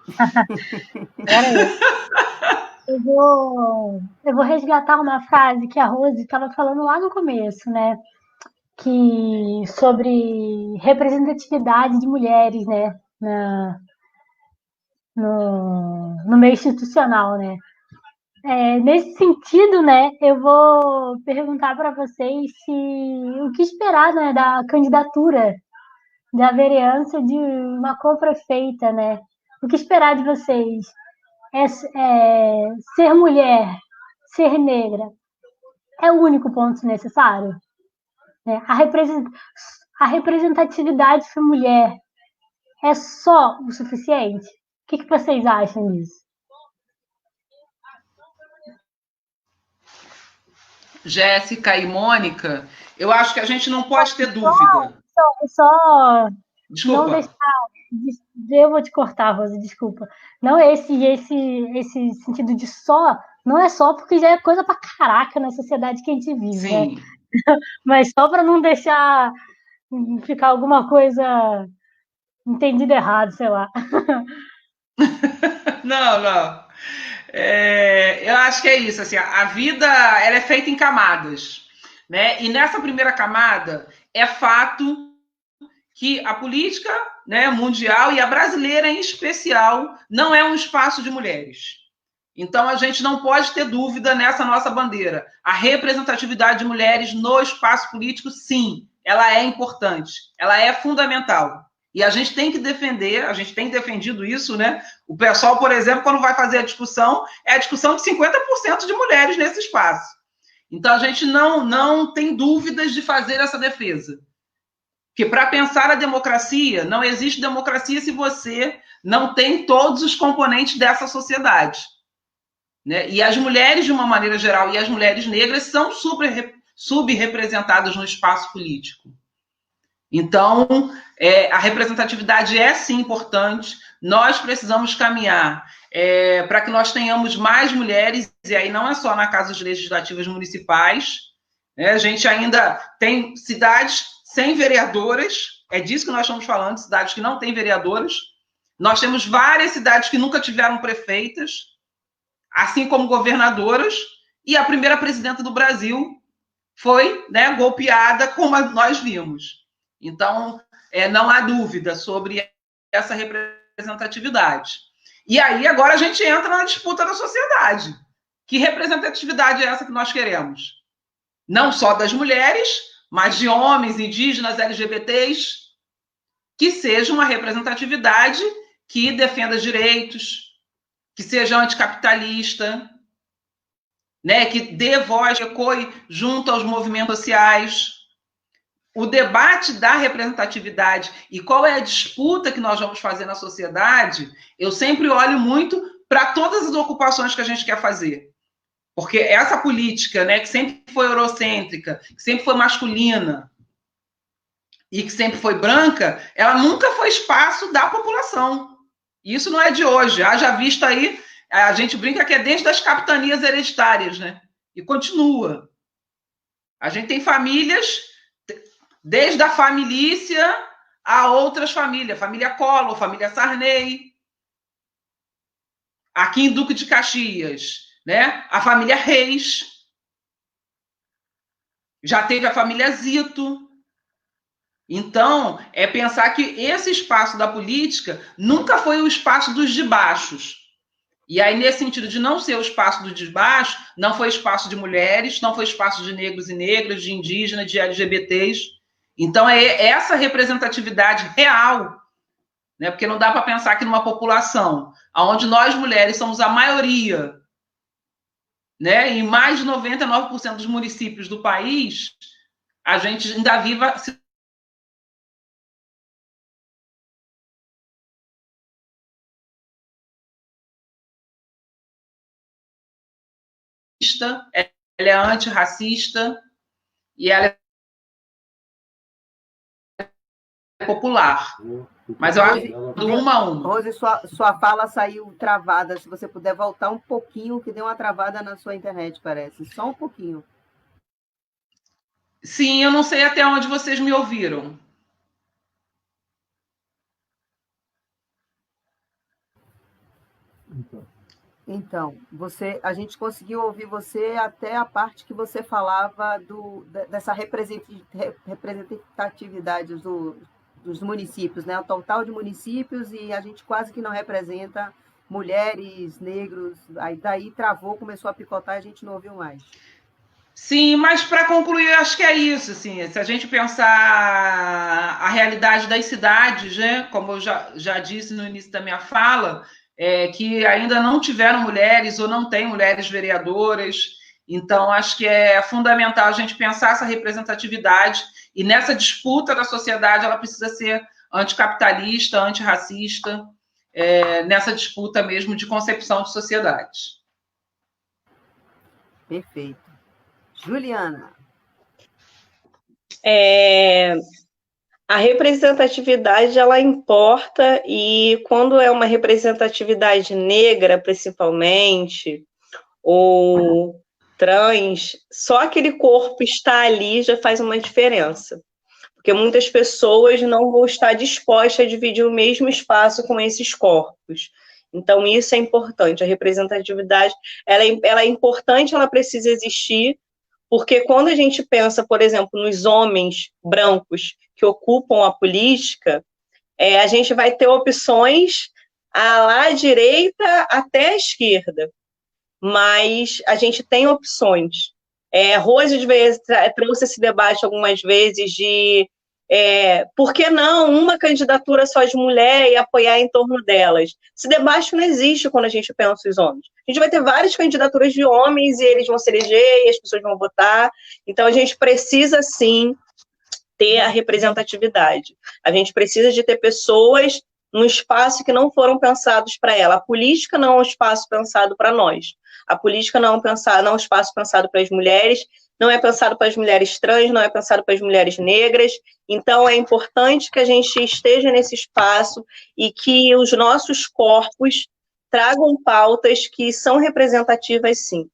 Eu vou resgatar uma frase que a Rose estava falando lá no começo, né? Sobre representatividade de mulheres, né? No meio institucional, né? Nesse sentido, né, eu vou perguntar para vocês o que esperar, né, da candidatura da vereança de uma co-prefeita, né? O que esperar de vocês? Ser mulher, ser negra, é o único ponto necessário? Né? A representatividade para mulher é só o suficiente? O que vocês acham disso? Jéssica e Mônica, eu acho que a gente não pode ter dúvida. Desculpa. Não deixar. Eu vou te cortar, Rosa, desculpa. Não, esse sentido de só, não é só porque já é coisa pra caraca na sociedade que a gente vive, sim, né? Mas só para não deixar ficar alguma coisa entendida errado, sei lá. Não. Eu acho que é isso, assim, a vida ela é feita em camadas, né? E nessa primeira camada é fato que a política, né, mundial e a brasileira em especial não é um espaço de mulheres. Então a gente não pode ter dúvida nessa nossa bandeira. A representatividade de mulheres no espaço político, sim, ela é importante, ela é fundamental. E a gente tem que defender, a gente tem defendido isso, né? O pessoal, por exemplo, quando vai fazer a discussão, é a discussão de 50% de mulheres nesse espaço. Então, a gente não tem dúvidas de fazer essa defesa. Porque para pensar a democracia, não existe democracia se você não tem todos os componentes dessa sociedade. Né? E as mulheres, de uma maneira geral, e as mulheres negras são subrepresentadas no espaço político. Então, a representatividade é, sim, importante. Nós precisamos caminhar para que nós tenhamos mais mulheres, e aí não é só na casas legislativas municipais, né? A gente ainda tem cidades sem vereadoras, é disso que nós estamos falando, cidades que não têm vereadoras. Nós temos várias cidades que nunca tiveram prefeitas, assim como governadoras, e a primeira presidenta do Brasil foi, né, golpeada, como nós vimos. Então, não há dúvida sobre essa representatividade. E aí, agora a gente entra na disputa da sociedade. Que representatividade é essa que nós queremos? Não só das mulheres, mas de homens, indígenas, LGBTs, que seja uma representatividade que defenda direitos, que seja anticapitalista, né, que dê voz, ecoe junto aos movimentos sociais. O debate da representatividade e qual é a disputa que nós vamos fazer na sociedade, eu sempre olho muito para todas as ocupações que a gente quer fazer. Porque essa política, né, que sempre foi eurocêntrica, que sempre foi masculina e que sempre foi branca, ela nunca foi espaço da população. Isso não é de hoje. Haja visto aí, a gente brinca que é desde as capitanias hereditárias, né? E continua. A gente tem famílias, desde a família a outras famílias. Família Collor, família Sarney. Aqui em Duque de Caxias, né? A família Reis. Já teve a família Zito. Então, é pensar que esse espaço da política nunca foi o espaço dos de baixos. E aí, nesse sentido de não ser o espaço dos de baixo, não foi espaço de mulheres, não foi espaço de negros e negras, de indígenas, de LGBTs. Então, é essa representatividade real, né? Porque não dá para pensar que numa população onde nós, mulheres, somos a maioria, né? Em mais de 99% dos municípios do país, a gente ainda viva... Ela é antirracista e ela é popular. Mas eu acho do uma a uma. Rose, sua fala saiu travada. Se você puder voltar um pouquinho, que deu uma travada na sua internet, parece. Só um pouquinho. Sim, eu não sei até onde vocês me ouviram. Então, a gente conseguiu ouvir você até a parte que você falava dessa representatividade dos municípios, né? O total de municípios, e a gente quase que não representa mulheres, negros. Aí daí travou, começou a picotar e a gente não ouviu mais. Sim, mas para concluir, acho que é isso. Assim, se a gente pensar a realidade das cidades, né? Como eu já disse no início da minha fala, que ainda não tiveram mulheres ou não tem mulheres vereadoras. Então, acho que é fundamental a gente pensar essa representatividade, e nessa disputa da sociedade ela precisa ser anticapitalista, antirracista, nessa disputa mesmo de concepção de sociedade. Perfeito. Juliana. A representatividade, ela importa, e quando é uma representatividade negra, principalmente, ou trans, só aquele corpo estar ali já faz uma diferença. Porque muitas pessoas não vão estar dispostas a dividir o mesmo espaço com esses corpos. Então, isso é importante. A representatividade, ela é importante, ela precisa existir, porque quando a gente pensa, por exemplo, nos homens brancos que ocupam a política, a gente vai ter opções lá à direita até à esquerda, mas a gente tem opções. Rose trouxe esse debate algumas vezes de por que não uma candidatura só de mulher e apoiar em torno delas? Esse debate não existe quando a gente pensa os homens. A gente vai ter várias candidaturas de homens e eles vão se eleger e as pessoas vão votar. Então, a gente precisa, sim, ter a representatividade. A gente precisa de ter pessoas num espaço que não foram pensados para ela. A política não é um espaço pensado para nós. A política não é um espaço pensado para as mulheres, não é pensado para as mulheres trans, não é pensado para as mulheres negras. Então, é importante que a gente esteja nesse espaço e que os nossos corpos tragam pautas que são representativas, sim.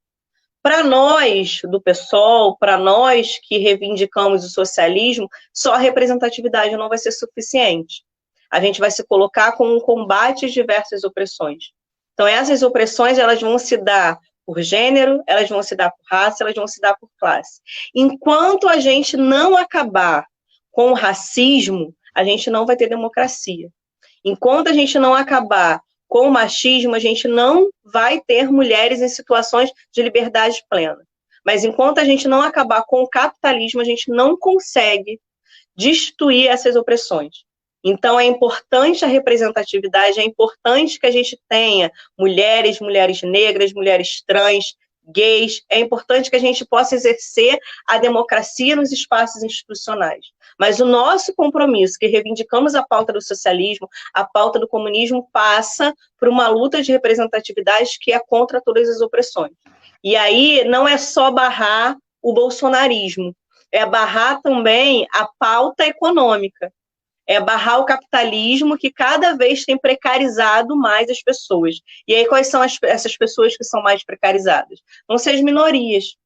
Para nós, do PSOL, para nós que reivindicamos o socialismo, só a representatividade não vai ser suficiente. A gente vai se colocar com um combate às diversas opressões. Então, essas opressões, elas vão se dar por gênero, elas vão se dar por raça, elas vão se dar por classe. Enquanto a gente não acabar com o racismo, a gente não vai ter democracia. Enquanto a gente não acabar com o machismo, a gente não vai ter mulheres em situações de liberdade plena. Mas enquanto a gente não acabar com o capitalismo, a gente não consegue destruir essas opressões. Então, é importante a representatividade, é importante que a gente tenha mulheres, mulheres negras, mulheres trans, gays, é importante que a gente possa exercer a democracia nos espaços institucionais. Mas o nosso compromisso, que reivindicamos a pauta do socialismo, a pauta do comunismo, passa por uma luta de representatividade que é contra todas as opressões. E aí não é só barrar o bolsonarismo, é barrar também a pauta econômica, é barrar o capitalismo que cada vez tem precarizado mais as pessoas. E aí quais são essas pessoas que são mais precarizadas? Vão ser as minorias.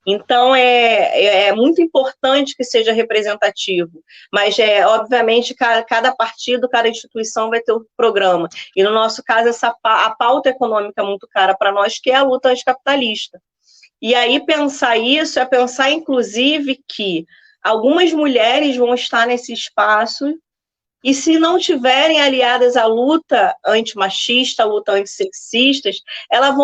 Então, é muito importante que seja representativo, mas, obviamente, cada partido, cada instituição vai ter um programa. E, no nosso caso, a pauta econômica é muito cara para nós, que é a luta anticapitalista. E aí, pensar isso é pensar, inclusive, que algumas mulheres vão estar nesse espaço e se não tiverem aliadas à luta antimachista, à luta antissexistas, elas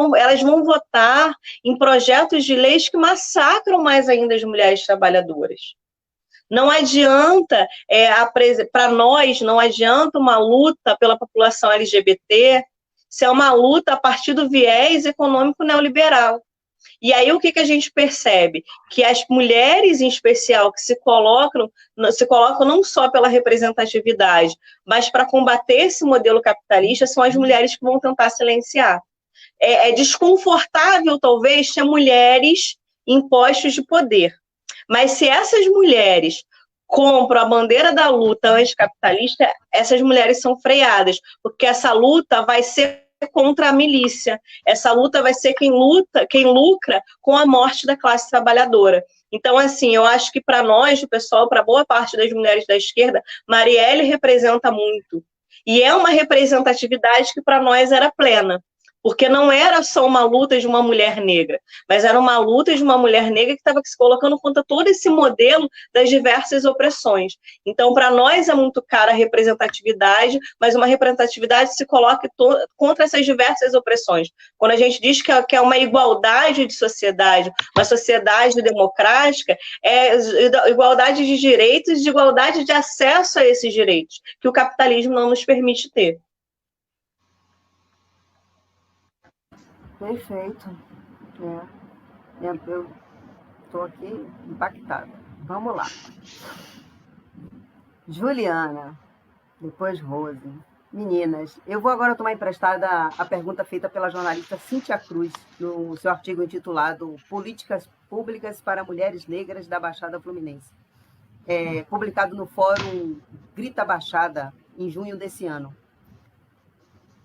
vão votar em projetos de leis que massacram mais ainda as mulheres trabalhadoras. Não adianta, para nós, não adianta uma luta pela população LGBT se é uma luta a partir do viés econômico neoliberal. E aí o que a gente percebe? Que as mulheres, em especial, que se colocam não só pela representatividade, mas para combater esse modelo capitalista, são as mulheres que vão tentar silenciar. É desconfortável, talvez, ter mulheres em postos de poder. Mas se essas mulheres compram a bandeira da luta anticapitalista, essas mulheres são freadas, porque essa luta vai ser contra a milícia. Essa luta vai ser quem lucra com a morte da classe trabalhadora. Então, assim, eu acho que para nós, o pessoal, para boa parte das mulheres da esquerda, Marielle representa muito. E é uma representatividade que para nós era plena. Porque não era só uma luta de uma mulher negra, mas era uma luta de uma mulher negra que estava se colocando contra todo esse modelo das diversas opressões. Então, para nós é muito cara a representatividade, mas uma representatividade que se coloca contra essas diversas opressões. Quando a gente diz que é uma igualdade de sociedade, uma sociedade democrática, é igualdade de direitos, de igualdade de acesso a esses direitos, que o capitalismo não nos permite ter. Perfeito. Eu estou aqui impactada. Vamos lá. Juliana, depois Rose. Meninas, eu vou agora tomar emprestada a pergunta feita pela jornalista Cíntia Cruz, no seu artigo intitulado Políticas Públicas para Mulheres Negras da Baixada Fluminense, publicado no Fórum Grita Baixada, em junho desse ano.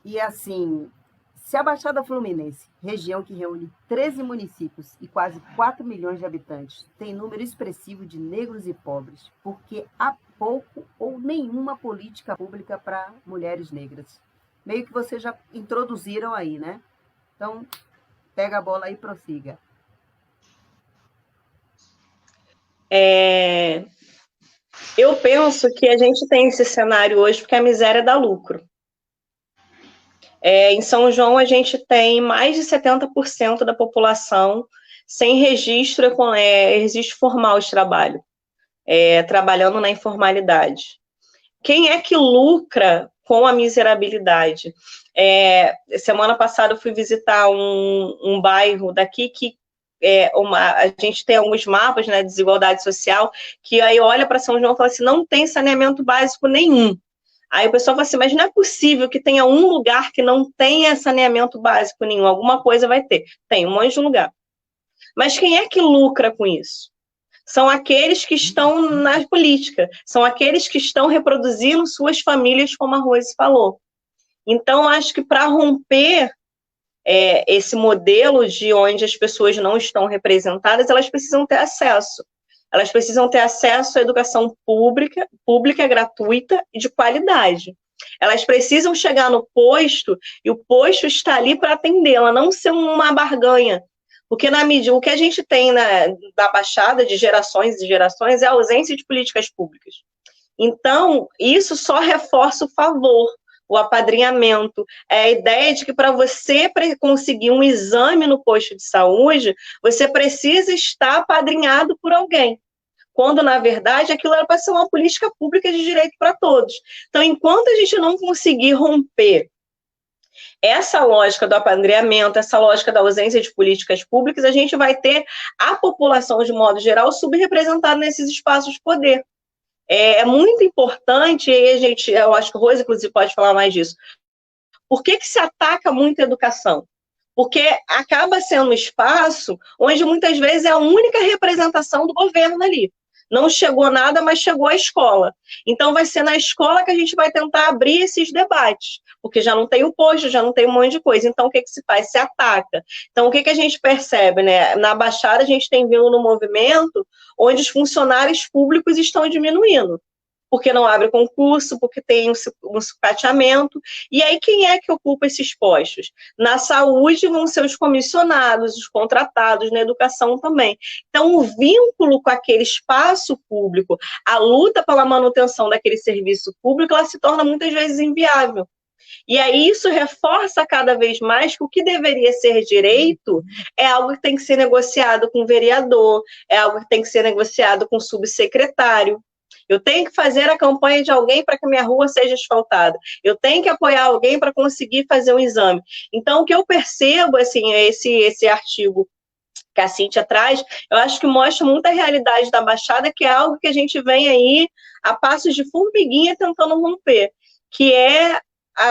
E assim, se a Baixada Fluminense, região que reúne 13 municípios e quase 4 milhões de habitantes, tem número expressivo de negros e pobres, porque há pouco ou nenhuma política pública para mulheres negras. Meio que vocês já introduziram aí, né? Então, pega a bola aí e prossiga. Eu penso que a gente tem esse cenário hoje porque a miséria dá lucro. Em São João, a gente tem mais de 70% da população sem registro formal de trabalho, trabalhando na informalidade. Quem é que lucra com a miserabilidade? Semana passada eu fui visitar um bairro daqui que a gente tem alguns mapas, né, de desigualdade social, que aí olha para São João e fala assim, não tem saneamento básico nenhum. Aí o pessoal fala assim, mas não é possível que tenha um lugar que não tenha saneamento básico nenhum, alguma coisa vai ter. Tem um monte de lugar. Mas quem é que lucra com isso? São aqueles que estão na política, são aqueles que estão reproduzindo suas famílias, como a Rose falou. Então, acho que para romper esse modelo de onde as pessoas não estão representadas, elas precisam ter acesso. Elas precisam ter acesso à educação pública, gratuita e de qualidade. Elas precisam chegar no posto e o posto está ali para atendê-la, não ser uma barganha. Porque na medida, o que a gente tem na Baixada de gerações e gerações é a ausência de políticas públicas. Então, isso só reforça o favor, o apadrinhamento, a ideia de que para você conseguir um exame no posto de saúde, você precisa estar apadrinhado por alguém, quando, na verdade, aquilo era para ser uma política pública de direito para todos. Então, enquanto a gente não conseguir romper essa lógica do apadrinhamento, essa lógica da ausência de políticas públicas, a gente vai ter a população, de modo geral, subrepresentada nesses espaços de poder. É muito importante, e eu acho que o Rose, inclusive, pode falar mais disso. Por que se ataca muito a educação? Porque acaba sendo um espaço onde muitas vezes é a única representação do governo ali. Não chegou nada, mas chegou a escola. Então vai ser na escola que a gente vai tentar abrir esses debates, porque já não tem o posto, já não tem um monte de coisa. Então o que se faz? Se ataca. Então o que a gente percebe, né? Na Baixada a gente tem vindo no movimento onde os funcionários públicos estão diminuindo, porque não abre concurso, porque tem um sucateamento. E aí, quem é que ocupa esses postos? Na saúde vão ser os comissionados, os contratados, na educação também. Então, o vínculo com aquele espaço público, a luta pela manutenção daquele serviço público, ela se torna muitas vezes inviável. E aí isso reforça cada vez mais que o que deveria ser direito é algo que tem que ser negociado com o vereador, é algo que tem que ser negociado com o subsecretário. Eu tenho que fazer a campanha de alguém para que minha rua seja asfaltada. Eu tenho que apoiar alguém para conseguir fazer um exame. Então, o que eu percebo, assim, esse artigo que a Cíntia traz, eu acho que mostra muita realidade da Baixada, que é algo que a gente vem aí a passos de formiguinha tentando romper, que é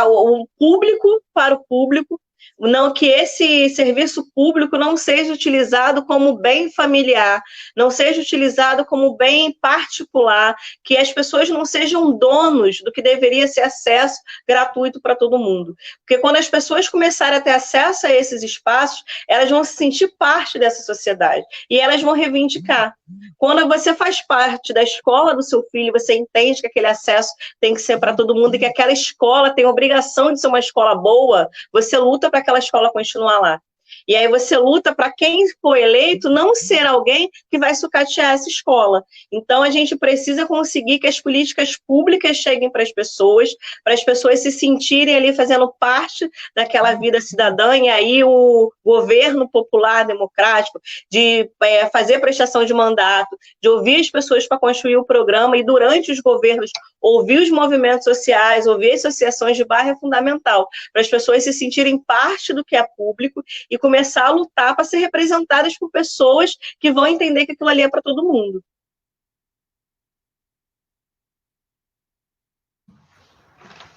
o público para o público, não que esse serviço público não seja utilizado como bem familiar, não seja utilizado como bem particular, que as pessoas não sejam donos do que deveria ser acesso gratuito para todo mundo. Porque quando as pessoas começarem a ter acesso a esses espaços, elas vão se sentir parte dessa sociedade e elas vão reivindicar. Quando você faz parte da escola do seu filho, você entende que aquele acesso tem que ser para todo mundo e que aquela escola tem a obrigação de ser uma escola boa, você luta para aquela escola continuar lá. E aí você luta para quem for eleito não ser alguém que vai sucatear essa escola. Então a gente precisa conseguir que as políticas públicas cheguem para as pessoas se sentirem ali fazendo parte daquela vida cidadã, e aí o governo popular democrático, de fazer prestação de mandato, de ouvir as pessoas para construir o programa, e durante os governos ouvir os movimentos sociais, ouvir as associações de bairro é fundamental, para as pessoas se sentirem parte do que é público e começar a lutar para ser representadas por pessoas que vão entender que aquilo ali é para todo mundo.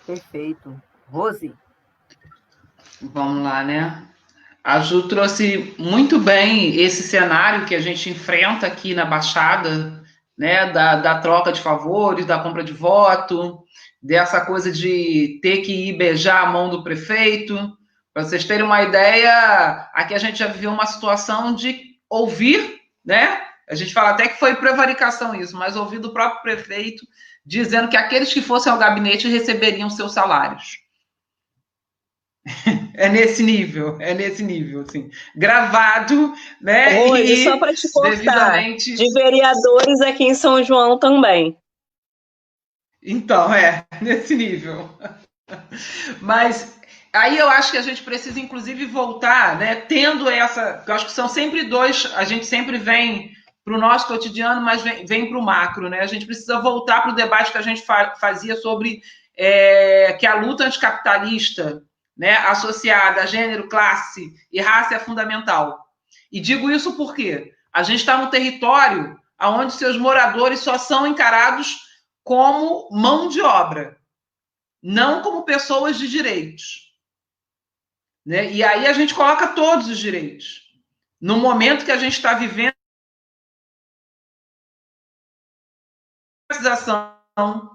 Perfeito. Rose? Vamos lá, né? A Ju trouxe muito bem esse cenário que a gente enfrenta aqui na Baixada, né? Da troca de favores, da compra de voto, dessa coisa de ter que ir beijar a mão do prefeito. Para vocês terem uma ideia, aqui a gente já viveu uma situação de ouvir, né? A gente fala até que foi prevaricação isso, mas ouvir do próprio prefeito dizendo que aqueles que fossem ao gabinete receberiam seus salários. É nesse nível, assim, gravado, né? Hoje, e só para te cortar, devidamente... de vereadores aqui em São João também. Então, nesse nível. Mas aí eu acho que a gente precisa, inclusive, voltar, né? Tendo essa... Eu acho que são sempre dois... A gente sempre vem para o nosso cotidiano, mas vem para o macro, né? A gente precisa voltar para o debate que a gente fazia sobre que a luta anticapitalista, né, associada a gênero, classe e raça é fundamental. E digo isso porque a gente está num território onde seus moradores só são encarados como mão de obra, não como pessoas de direitos. Né? E aí a gente coloca todos os direitos. No momento que a gente está vivendo a privatização,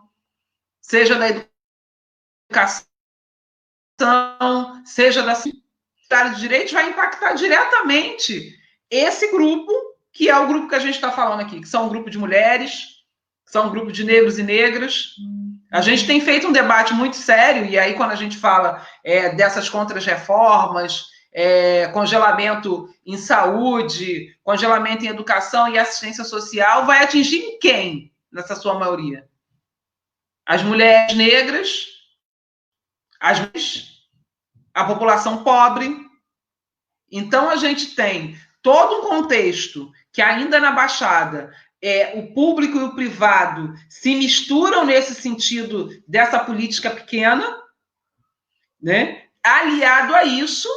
seja da educação, seja da área de direitos, vai impactar diretamente esse grupo, que é o grupo que a gente está falando aqui, que são um grupo de mulheres, são um grupo de negros e negras. A gente tem feito um debate muito sério, e aí quando a gente fala dessas contras-reformas, congelamento em saúde, congelamento em educação e assistência social, vai atingir quem, nessa sua maioria? As mulheres negras, a população pobre. Então, a gente tem todo um contexto que ainda na Baixada o público e o privado se misturam nesse sentido dessa política pequena, né? Aliado a isso,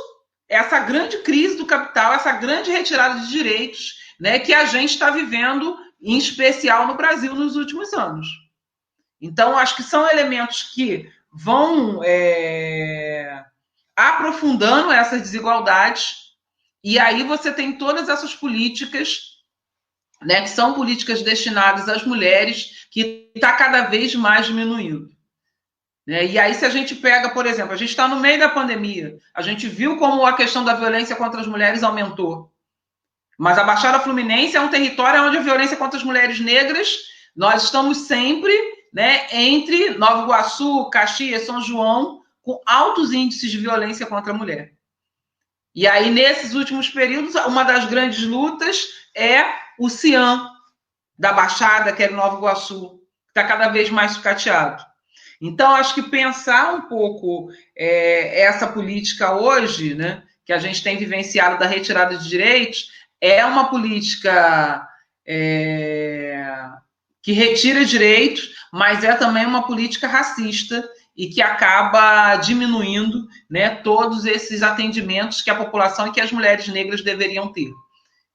essa grande crise do capital, essa grande retirada de direitos, né, que a gente está vivendo, em especial no Brasil, nos últimos anos. Então, acho que são elementos que vão aprofundando essas desigualdades, e aí você tem todas essas políticas, né, que são políticas destinadas às mulheres, que está cada vez mais diminuindo. Né? E aí, se a gente pega, por exemplo, a gente está no meio da pandemia, a gente viu como a questão da violência contra as mulheres aumentou. Mas a Baixada Fluminense é um território onde a violência contra as mulheres negras, nós estamos sempre, né, entre Nova Iguaçu, Caxias, São João, com altos índices de violência contra a mulher. E aí, nesses últimos períodos, uma das grandes lutas é o CIAM da Baixada, que é em Nova Iguaçu, que está cada vez mais sucateado. Então, acho que pensar um pouco essa política hoje, né, que a gente tem vivenciado da retirada de direitos, é uma política que retira direitos, mas é também uma política racista e que acaba diminuindo, né, todos esses atendimentos que a população e que as mulheres negras deveriam ter.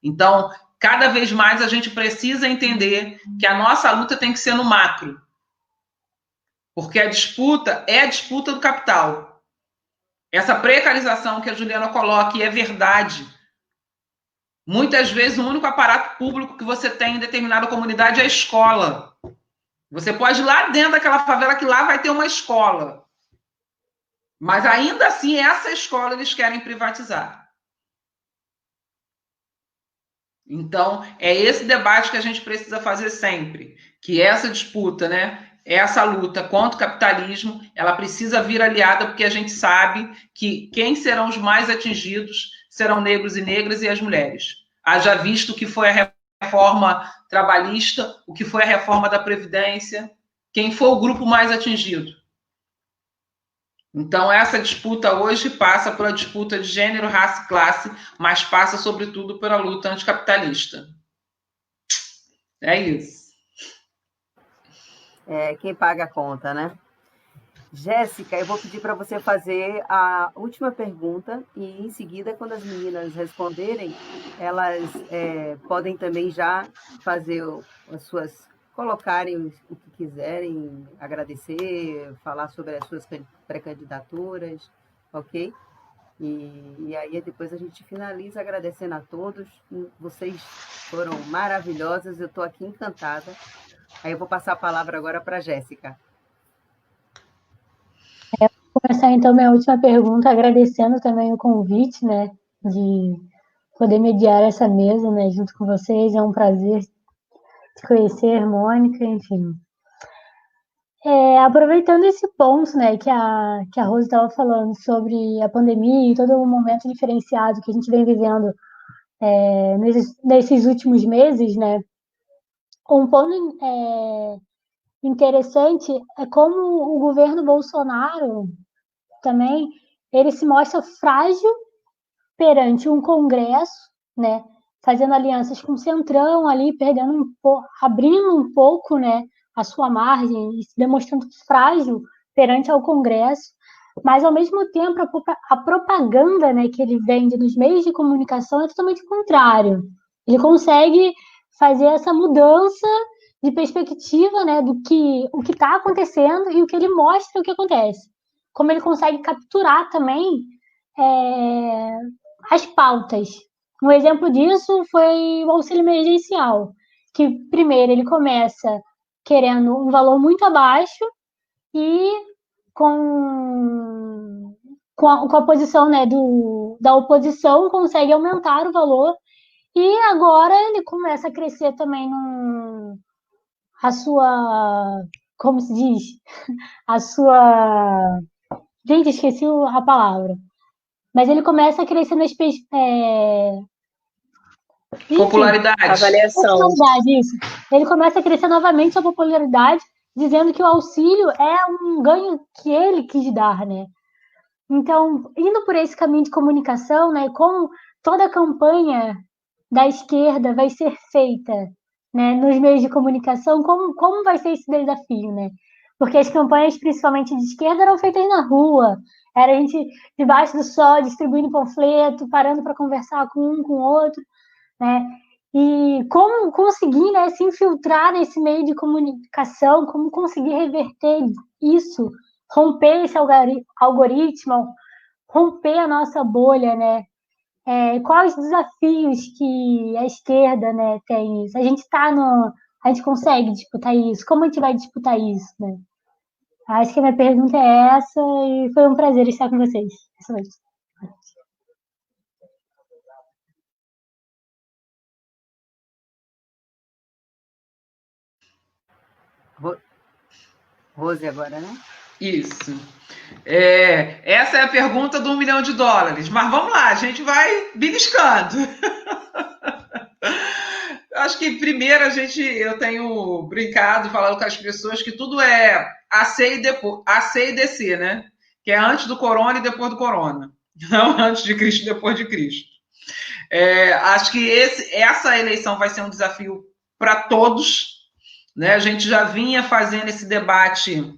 Então, cada vez mais a gente precisa entender que a nossa luta tem que ser no macro, porque a disputa é a disputa do capital. Essa precarização que a Juliana coloca, e é verdade. Muitas vezes, o único aparato público que você tem em determinada comunidade é a escola. Você pode ir lá dentro daquela favela, que lá vai ter uma escola. Mas, ainda assim, essa escola eles querem privatizar. Então, é esse debate que a gente precisa fazer sempre. Que essa disputa, né, essa luta contra o capitalismo, ela precisa vir aliada, porque a gente sabe que quem serão os mais atingidos serão negros e negras e as mulheres. Haja visto o que foi a reforma trabalhista, o que foi a reforma da Previdência, quem foi o grupo mais atingido. Então, essa disputa hoje passa pela disputa de gênero, raça e classe, mas passa, sobretudo, pela luta anticapitalista. É isso. Quem paga a conta, né? Jéssica, eu vou pedir para você fazer a última pergunta e, em seguida, quando as meninas responderem, elas podem também já fazer as suas, colocarem o que quiserem, agradecer, falar sobre as suas pré-candidaturas, ok? E aí depois a gente finaliza agradecendo a todos. Vocês foram maravilhosas, eu estou aqui encantada. Aí eu vou passar a palavra agora para a Jéssica. Vou começar então minha última pergunta, agradecendo também o convite, né, de poder mediar essa mesa, né, junto com vocês. É um prazer te conhecer, Mônica, enfim. Aproveitando esse ponto, né, que a Rose estava falando sobre a pandemia e todo o momento diferenciado que a gente vem vivendo nesses últimos meses, né, um ponto interessante é como o governo Bolsonaro também, ele se mostra frágil perante um Congresso, né, fazendo alianças com o Centrão ali, abrindo um pouco, né, a sua margem e se demonstrando frágil perante ao Congresso, mas ao mesmo tempo a propaganda, né, que ele vende nos meios de comunicação é totalmente contrário. Ele consegue fazer essa mudança de perspectiva, né, do que o que está acontecendo e o que ele mostra o que acontece. Como ele consegue capturar também as pautas. Um exemplo disso foi o auxílio emergencial, que primeiro ele começa querendo um valor muito abaixo e com com a posição, né, da oposição, consegue aumentar o valor, e agora ele começa a crescer também a sua, como se diz? A sua... Gente, esqueci a palavra. Mas ele começa a crescer nas... Popularidade. Avaliação. Popularidade, isso. Ele começa a crescer novamente a popularidade, dizendo que o auxílio é um ganho que ele quis dar, né? Então, indo por esse caminho de comunicação, né, como toda a campanha da esquerda vai ser feita, né, nos meios de comunicação, como vai ser esse desafio, né? Porque as campanhas, principalmente de esquerda, eram feitas na rua, era a gente debaixo do sol, distribuindo panfleto, parando para conversar com um, com o outro, né? E como conseguir, né, se infiltrar nesse meio de comunicação, como conseguir reverter isso, romper esse algoritmo, romper a nossa bolha, né? Quais os desafios que a esquerda, né, tem isso? A gente consegue disputar isso? Como a gente vai disputar isso, né? Acho que a minha pergunta é essa e foi um prazer estar com vocês essa noite. Rose agora, né? Isso. Essa é a pergunta do $1 milhão. Mas vamos lá, a gente vai beliscando. Acho que primeiro eu tenho brincado e falado com as pessoas que tudo é AC e DC, né? Que é antes do corona e depois do corona. Não antes de Cristo e depois de Cristo. Acho que essa eleição vai ser um desafio para todos, né? A gente já vinha fazendo esse debate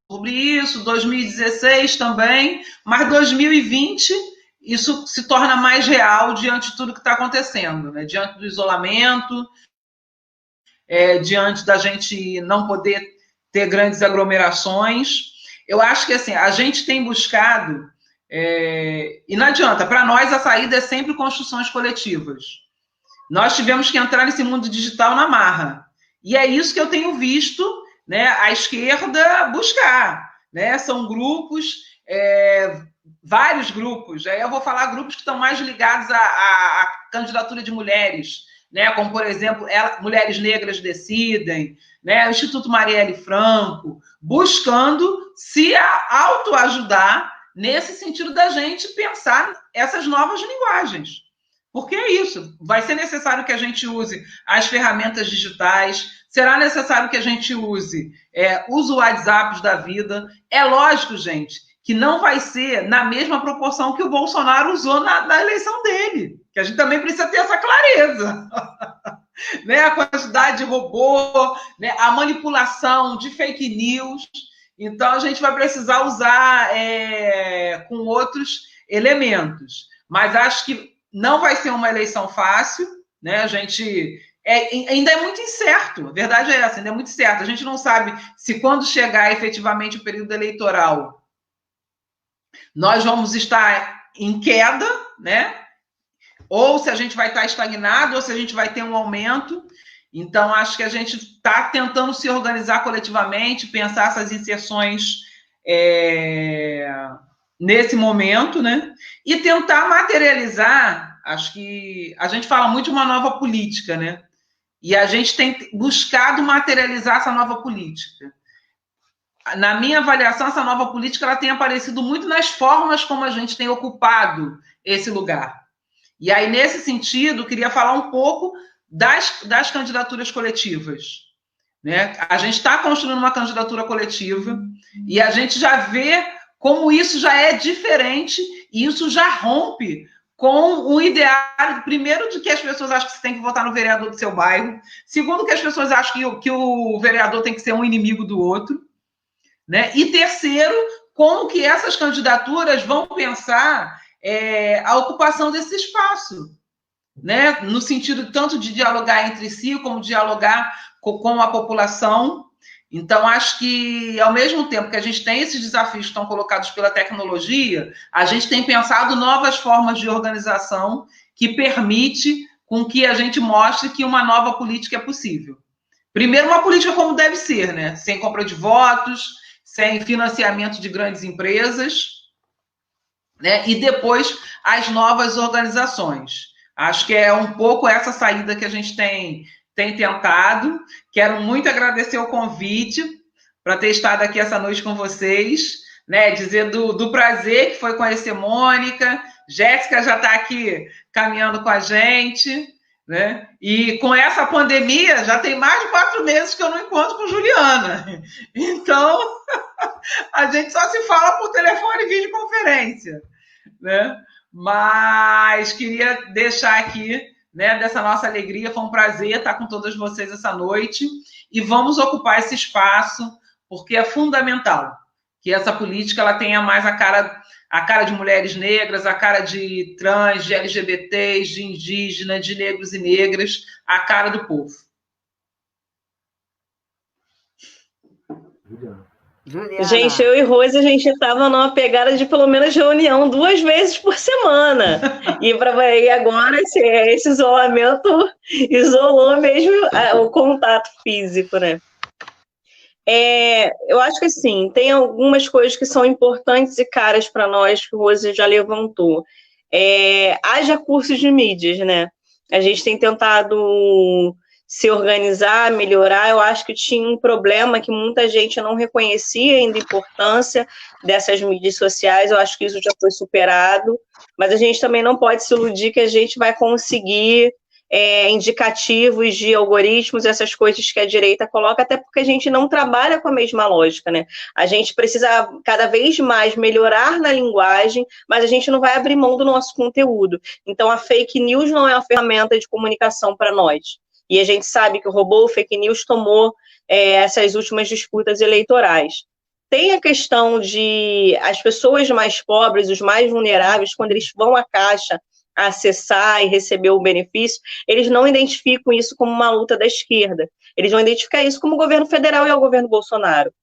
sobre isso, 2016 também, mas 2020 isso se torna mais real diante de tudo que está acontecendo, né? Diante do isolamento, diante da gente não poder ter grandes aglomerações. Eu acho que assim, a gente tem buscado, e não adianta, para nós a saída é sempre construções coletivas. Nós tivemos que entrar nesse mundo digital na marra. E é isso que eu tenho visto, né, a esquerda buscar, né? São grupos, vários grupos. Aí eu vou falar grupos que estão mais ligados à candidatura de mulheres, né? Como, por exemplo, Mulheres Negras Decidem, né? O Instituto Marielle Franco, buscando se autoajudar nesse sentido da gente pensar essas novas linguagens. Porque é isso, vai ser necessário que a gente use as ferramentas digitais, será necessário que a gente use os WhatsApps da vida. É lógico, gente, que não vai ser na mesma proporção que o Bolsonaro usou na eleição dele, que a gente também precisa ter essa clareza. Né? A quantidade de robô, né? A manipulação de fake news. Então, a gente vai precisar usar com outros elementos. Mas acho que não vai ser uma eleição fácil, né? A gente ainda é muito incerto, a verdade é essa, ainda é muito incerto. A gente não sabe se quando chegar efetivamente o período eleitoral, nós vamos estar em queda, né? Ou se a gente vai estar estagnado, ou se a gente vai ter um aumento. Então, acho que a gente está tentando se organizar coletivamente, pensar essas inserções nesse momento, né? E tentar materializar, acho que a gente fala muito de uma nova política, né? E a gente tem buscado materializar essa nova política. Na minha avaliação, essa nova política ela tem aparecido muito nas formas como a gente tem ocupado esse lugar. E aí, nesse sentido, eu queria falar um pouco das candidaturas coletivas. Né? A gente está construindo uma candidatura coletiva e a gente já vê como isso já é diferente e isso já rompe com o ideário, primeiro, de que as pessoas acham que você tem que votar no vereador do seu bairro, segundo, que as pessoas acham que o vereador tem que ser um inimigo do outro, né? E terceiro, como que essas candidaturas vão pensar a ocupação desse espaço, né? No sentido tanto de dialogar entre si, como dialogar com a população. Então, acho que, ao mesmo tempo que a gente tem esses desafios que estão colocados pela tecnologia, a gente tem pensado novas formas de organização que permite com que a gente mostre que uma nova política é possível. Primeiro, uma política como deve ser, né? Sem compra de votos, sem financiamento de grandes empresas, né? E depois as novas organizações. Acho que é um pouco essa saída que a gente tem tentado. Quero muito agradecer o convite para ter estado aqui essa noite com vocês, né? Dizer do prazer que foi conhecer Mônica. Jéssica já está aqui caminhando com a gente, né? E com essa pandemia, já tem mais de 4 meses que eu não encontro com Juliana. Então, a gente só se fala por telefone e videoconferência, né? Mas queria deixar aqui, né, dessa nossa alegria. Foi um prazer estar com todas vocês essa noite. E vamos ocupar esse espaço, porque é fundamental que essa política ela tenha mais a cara de mulheres negras, a cara de trans, de LGBTs, de indígenas, de negros e negras, a cara do povo. Juliana. Gente, eu e Rose, a gente estava numa pegada de pelo menos reunião 2 vezes por semana. E agora esse isolamento isolou mesmo o contato físico, né? Eu acho que assim, tem algumas coisas que são importantes e caras para nós, que o Rose já levantou. Haja cursos de mídias, né? A gente tem tentado se organizar, melhorar. Eu acho que tinha um problema que muita gente não reconhecia ainda a importância dessas mídias sociais. Eu acho que isso já foi superado, mas a gente também não pode se iludir que a gente vai conseguir indicativos de algoritmos, essas coisas que a direita coloca, até porque a gente não trabalha com a mesma lógica, né? A gente precisa cada vez mais melhorar na linguagem, mas a gente não vai abrir mão do nosso conteúdo. Então, a fake news não é uma ferramenta de comunicação para nós. E a gente sabe que o robô, o fake news, tomou essas últimas disputas eleitorais. Tem a questão de as pessoas mais pobres, os mais vulneráveis, quando eles vão à Caixa acessar e receber o benefício, eles não identificam isso como uma luta da esquerda. Eles vão identificar isso como o governo federal e o governo Bolsonaro.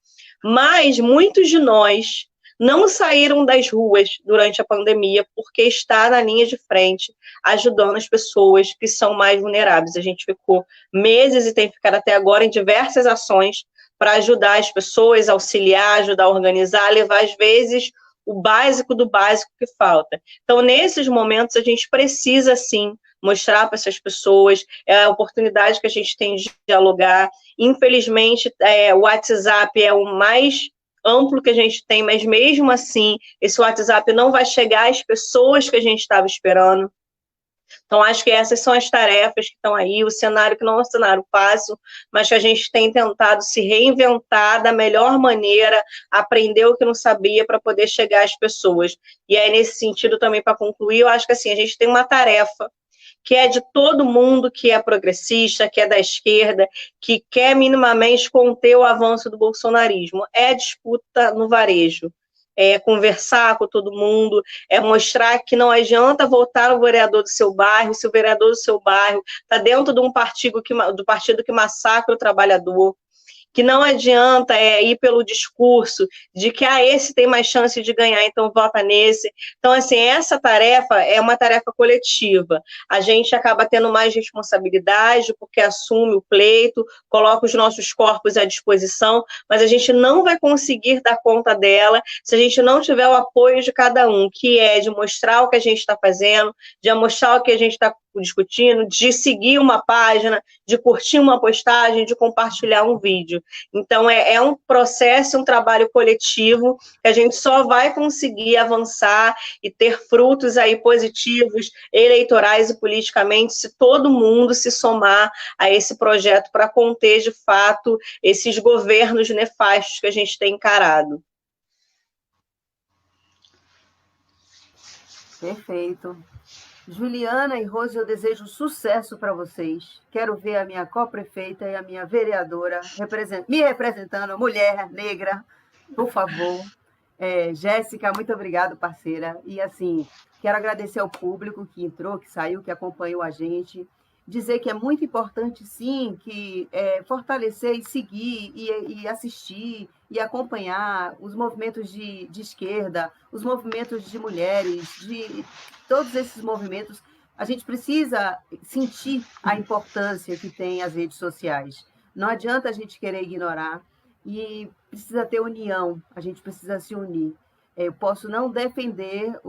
Mas muitos de nós não saíram das ruas durante a pandemia porque está na linha de frente, ajudando as pessoas que são mais vulneráveis. A gente ficou meses e tem ficado até agora em diversas ações para ajudar as pessoas, auxiliar, ajudar a organizar, levar, às vezes, o básico do básico que falta. Então, nesses momentos, a gente precisa, sim, mostrar para essas pessoas a oportunidade que a gente tem de dialogar. Infelizmente, o WhatsApp é o mais amplo que a gente tem, mas mesmo assim, esse WhatsApp não vai chegar às pessoas que a gente estava esperando. Então, acho que essas são as tarefas que estão aí, o cenário que não é um cenário fácil, mas que a gente tem tentado se reinventar da melhor maneira, aprender o que não sabia para poder chegar às pessoas. E aí, nesse sentido, também, para concluir, eu acho que assim, a gente tem uma tarefa que é de todo mundo que é progressista, que é da esquerda, que quer minimamente conter o avanço do bolsonarismo. É disputa no varejo. Conversar com todo mundo, mostrar que não adianta votar no vereador do seu bairro, se o vereador do seu bairro está dentro de um partido que massacra o trabalhador, que não adianta ir pelo discurso de que esse tem mais chance de ganhar, então vota nesse. Então, assim, essa tarefa é uma tarefa coletiva. A gente acaba tendo mais responsabilidade, porque assume o pleito, coloca os nossos corpos à disposição, mas a gente não vai conseguir dar conta dela se a gente não tiver o apoio de cada um, que é de mostrar o que a gente está fazendo, de mostrar o que a gente está discutindo, de seguir uma página, de curtir uma postagem, de compartilhar um vídeo. Então, é um processo, um trabalho coletivo, que a gente só vai conseguir avançar e ter frutos aí positivos, eleitorais e politicamente, se todo mundo se somar a esse projeto para conter, de fato, esses governos nefastos que a gente tem encarado. Perfeito. Juliana e Rose, eu desejo sucesso para vocês. Quero ver a minha co-prefeita e a minha vereadora me representando, mulher, negra, por favor. Jéssica, muito obrigada, parceira. E, assim, quero agradecer ao público que entrou, que saiu, que acompanhou a gente. Dizer que é muito importante, sim, que fortalecer e seguir e assistir e acompanhar os movimentos de esquerda, os movimentos de mulheres, de todos esses movimentos. A gente precisa sentir a importância que tem as redes sociais. Não adianta a gente querer ignorar. e precisa ter união, a gente precisa se unir. Eu posso não defender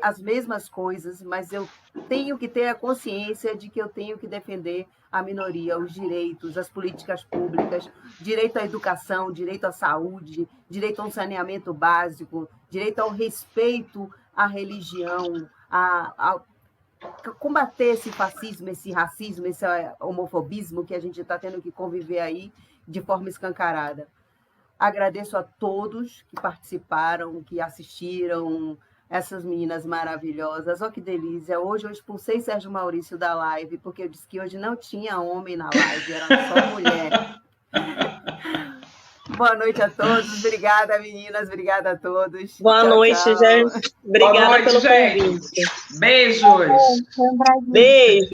as mesmas coisas, mas eu tenho que ter a consciência de que eu tenho que defender a minoria, os direitos, as políticas públicas, direito à educação, direito à saúde, direito a um saneamento básico, direito ao respeito à religião, a combater esse fascismo, esse racismo, esse homofobismo que a gente está tendo que conviver aí de forma escancarada. Agradeço a todos que participaram, que assistiram, essas meninas maravilhosas. Olha que delícia. Hoje eu expulsei Sérgio Maurício da live, porque eu disse que hoje não tinha homem na live, era só mulher. Boa noite a todos. Obrigada, meninas. Obrigada a todos. Boa noite, gente. Obrigada pelo convite. Beijos. Foi um prazer. Beijo.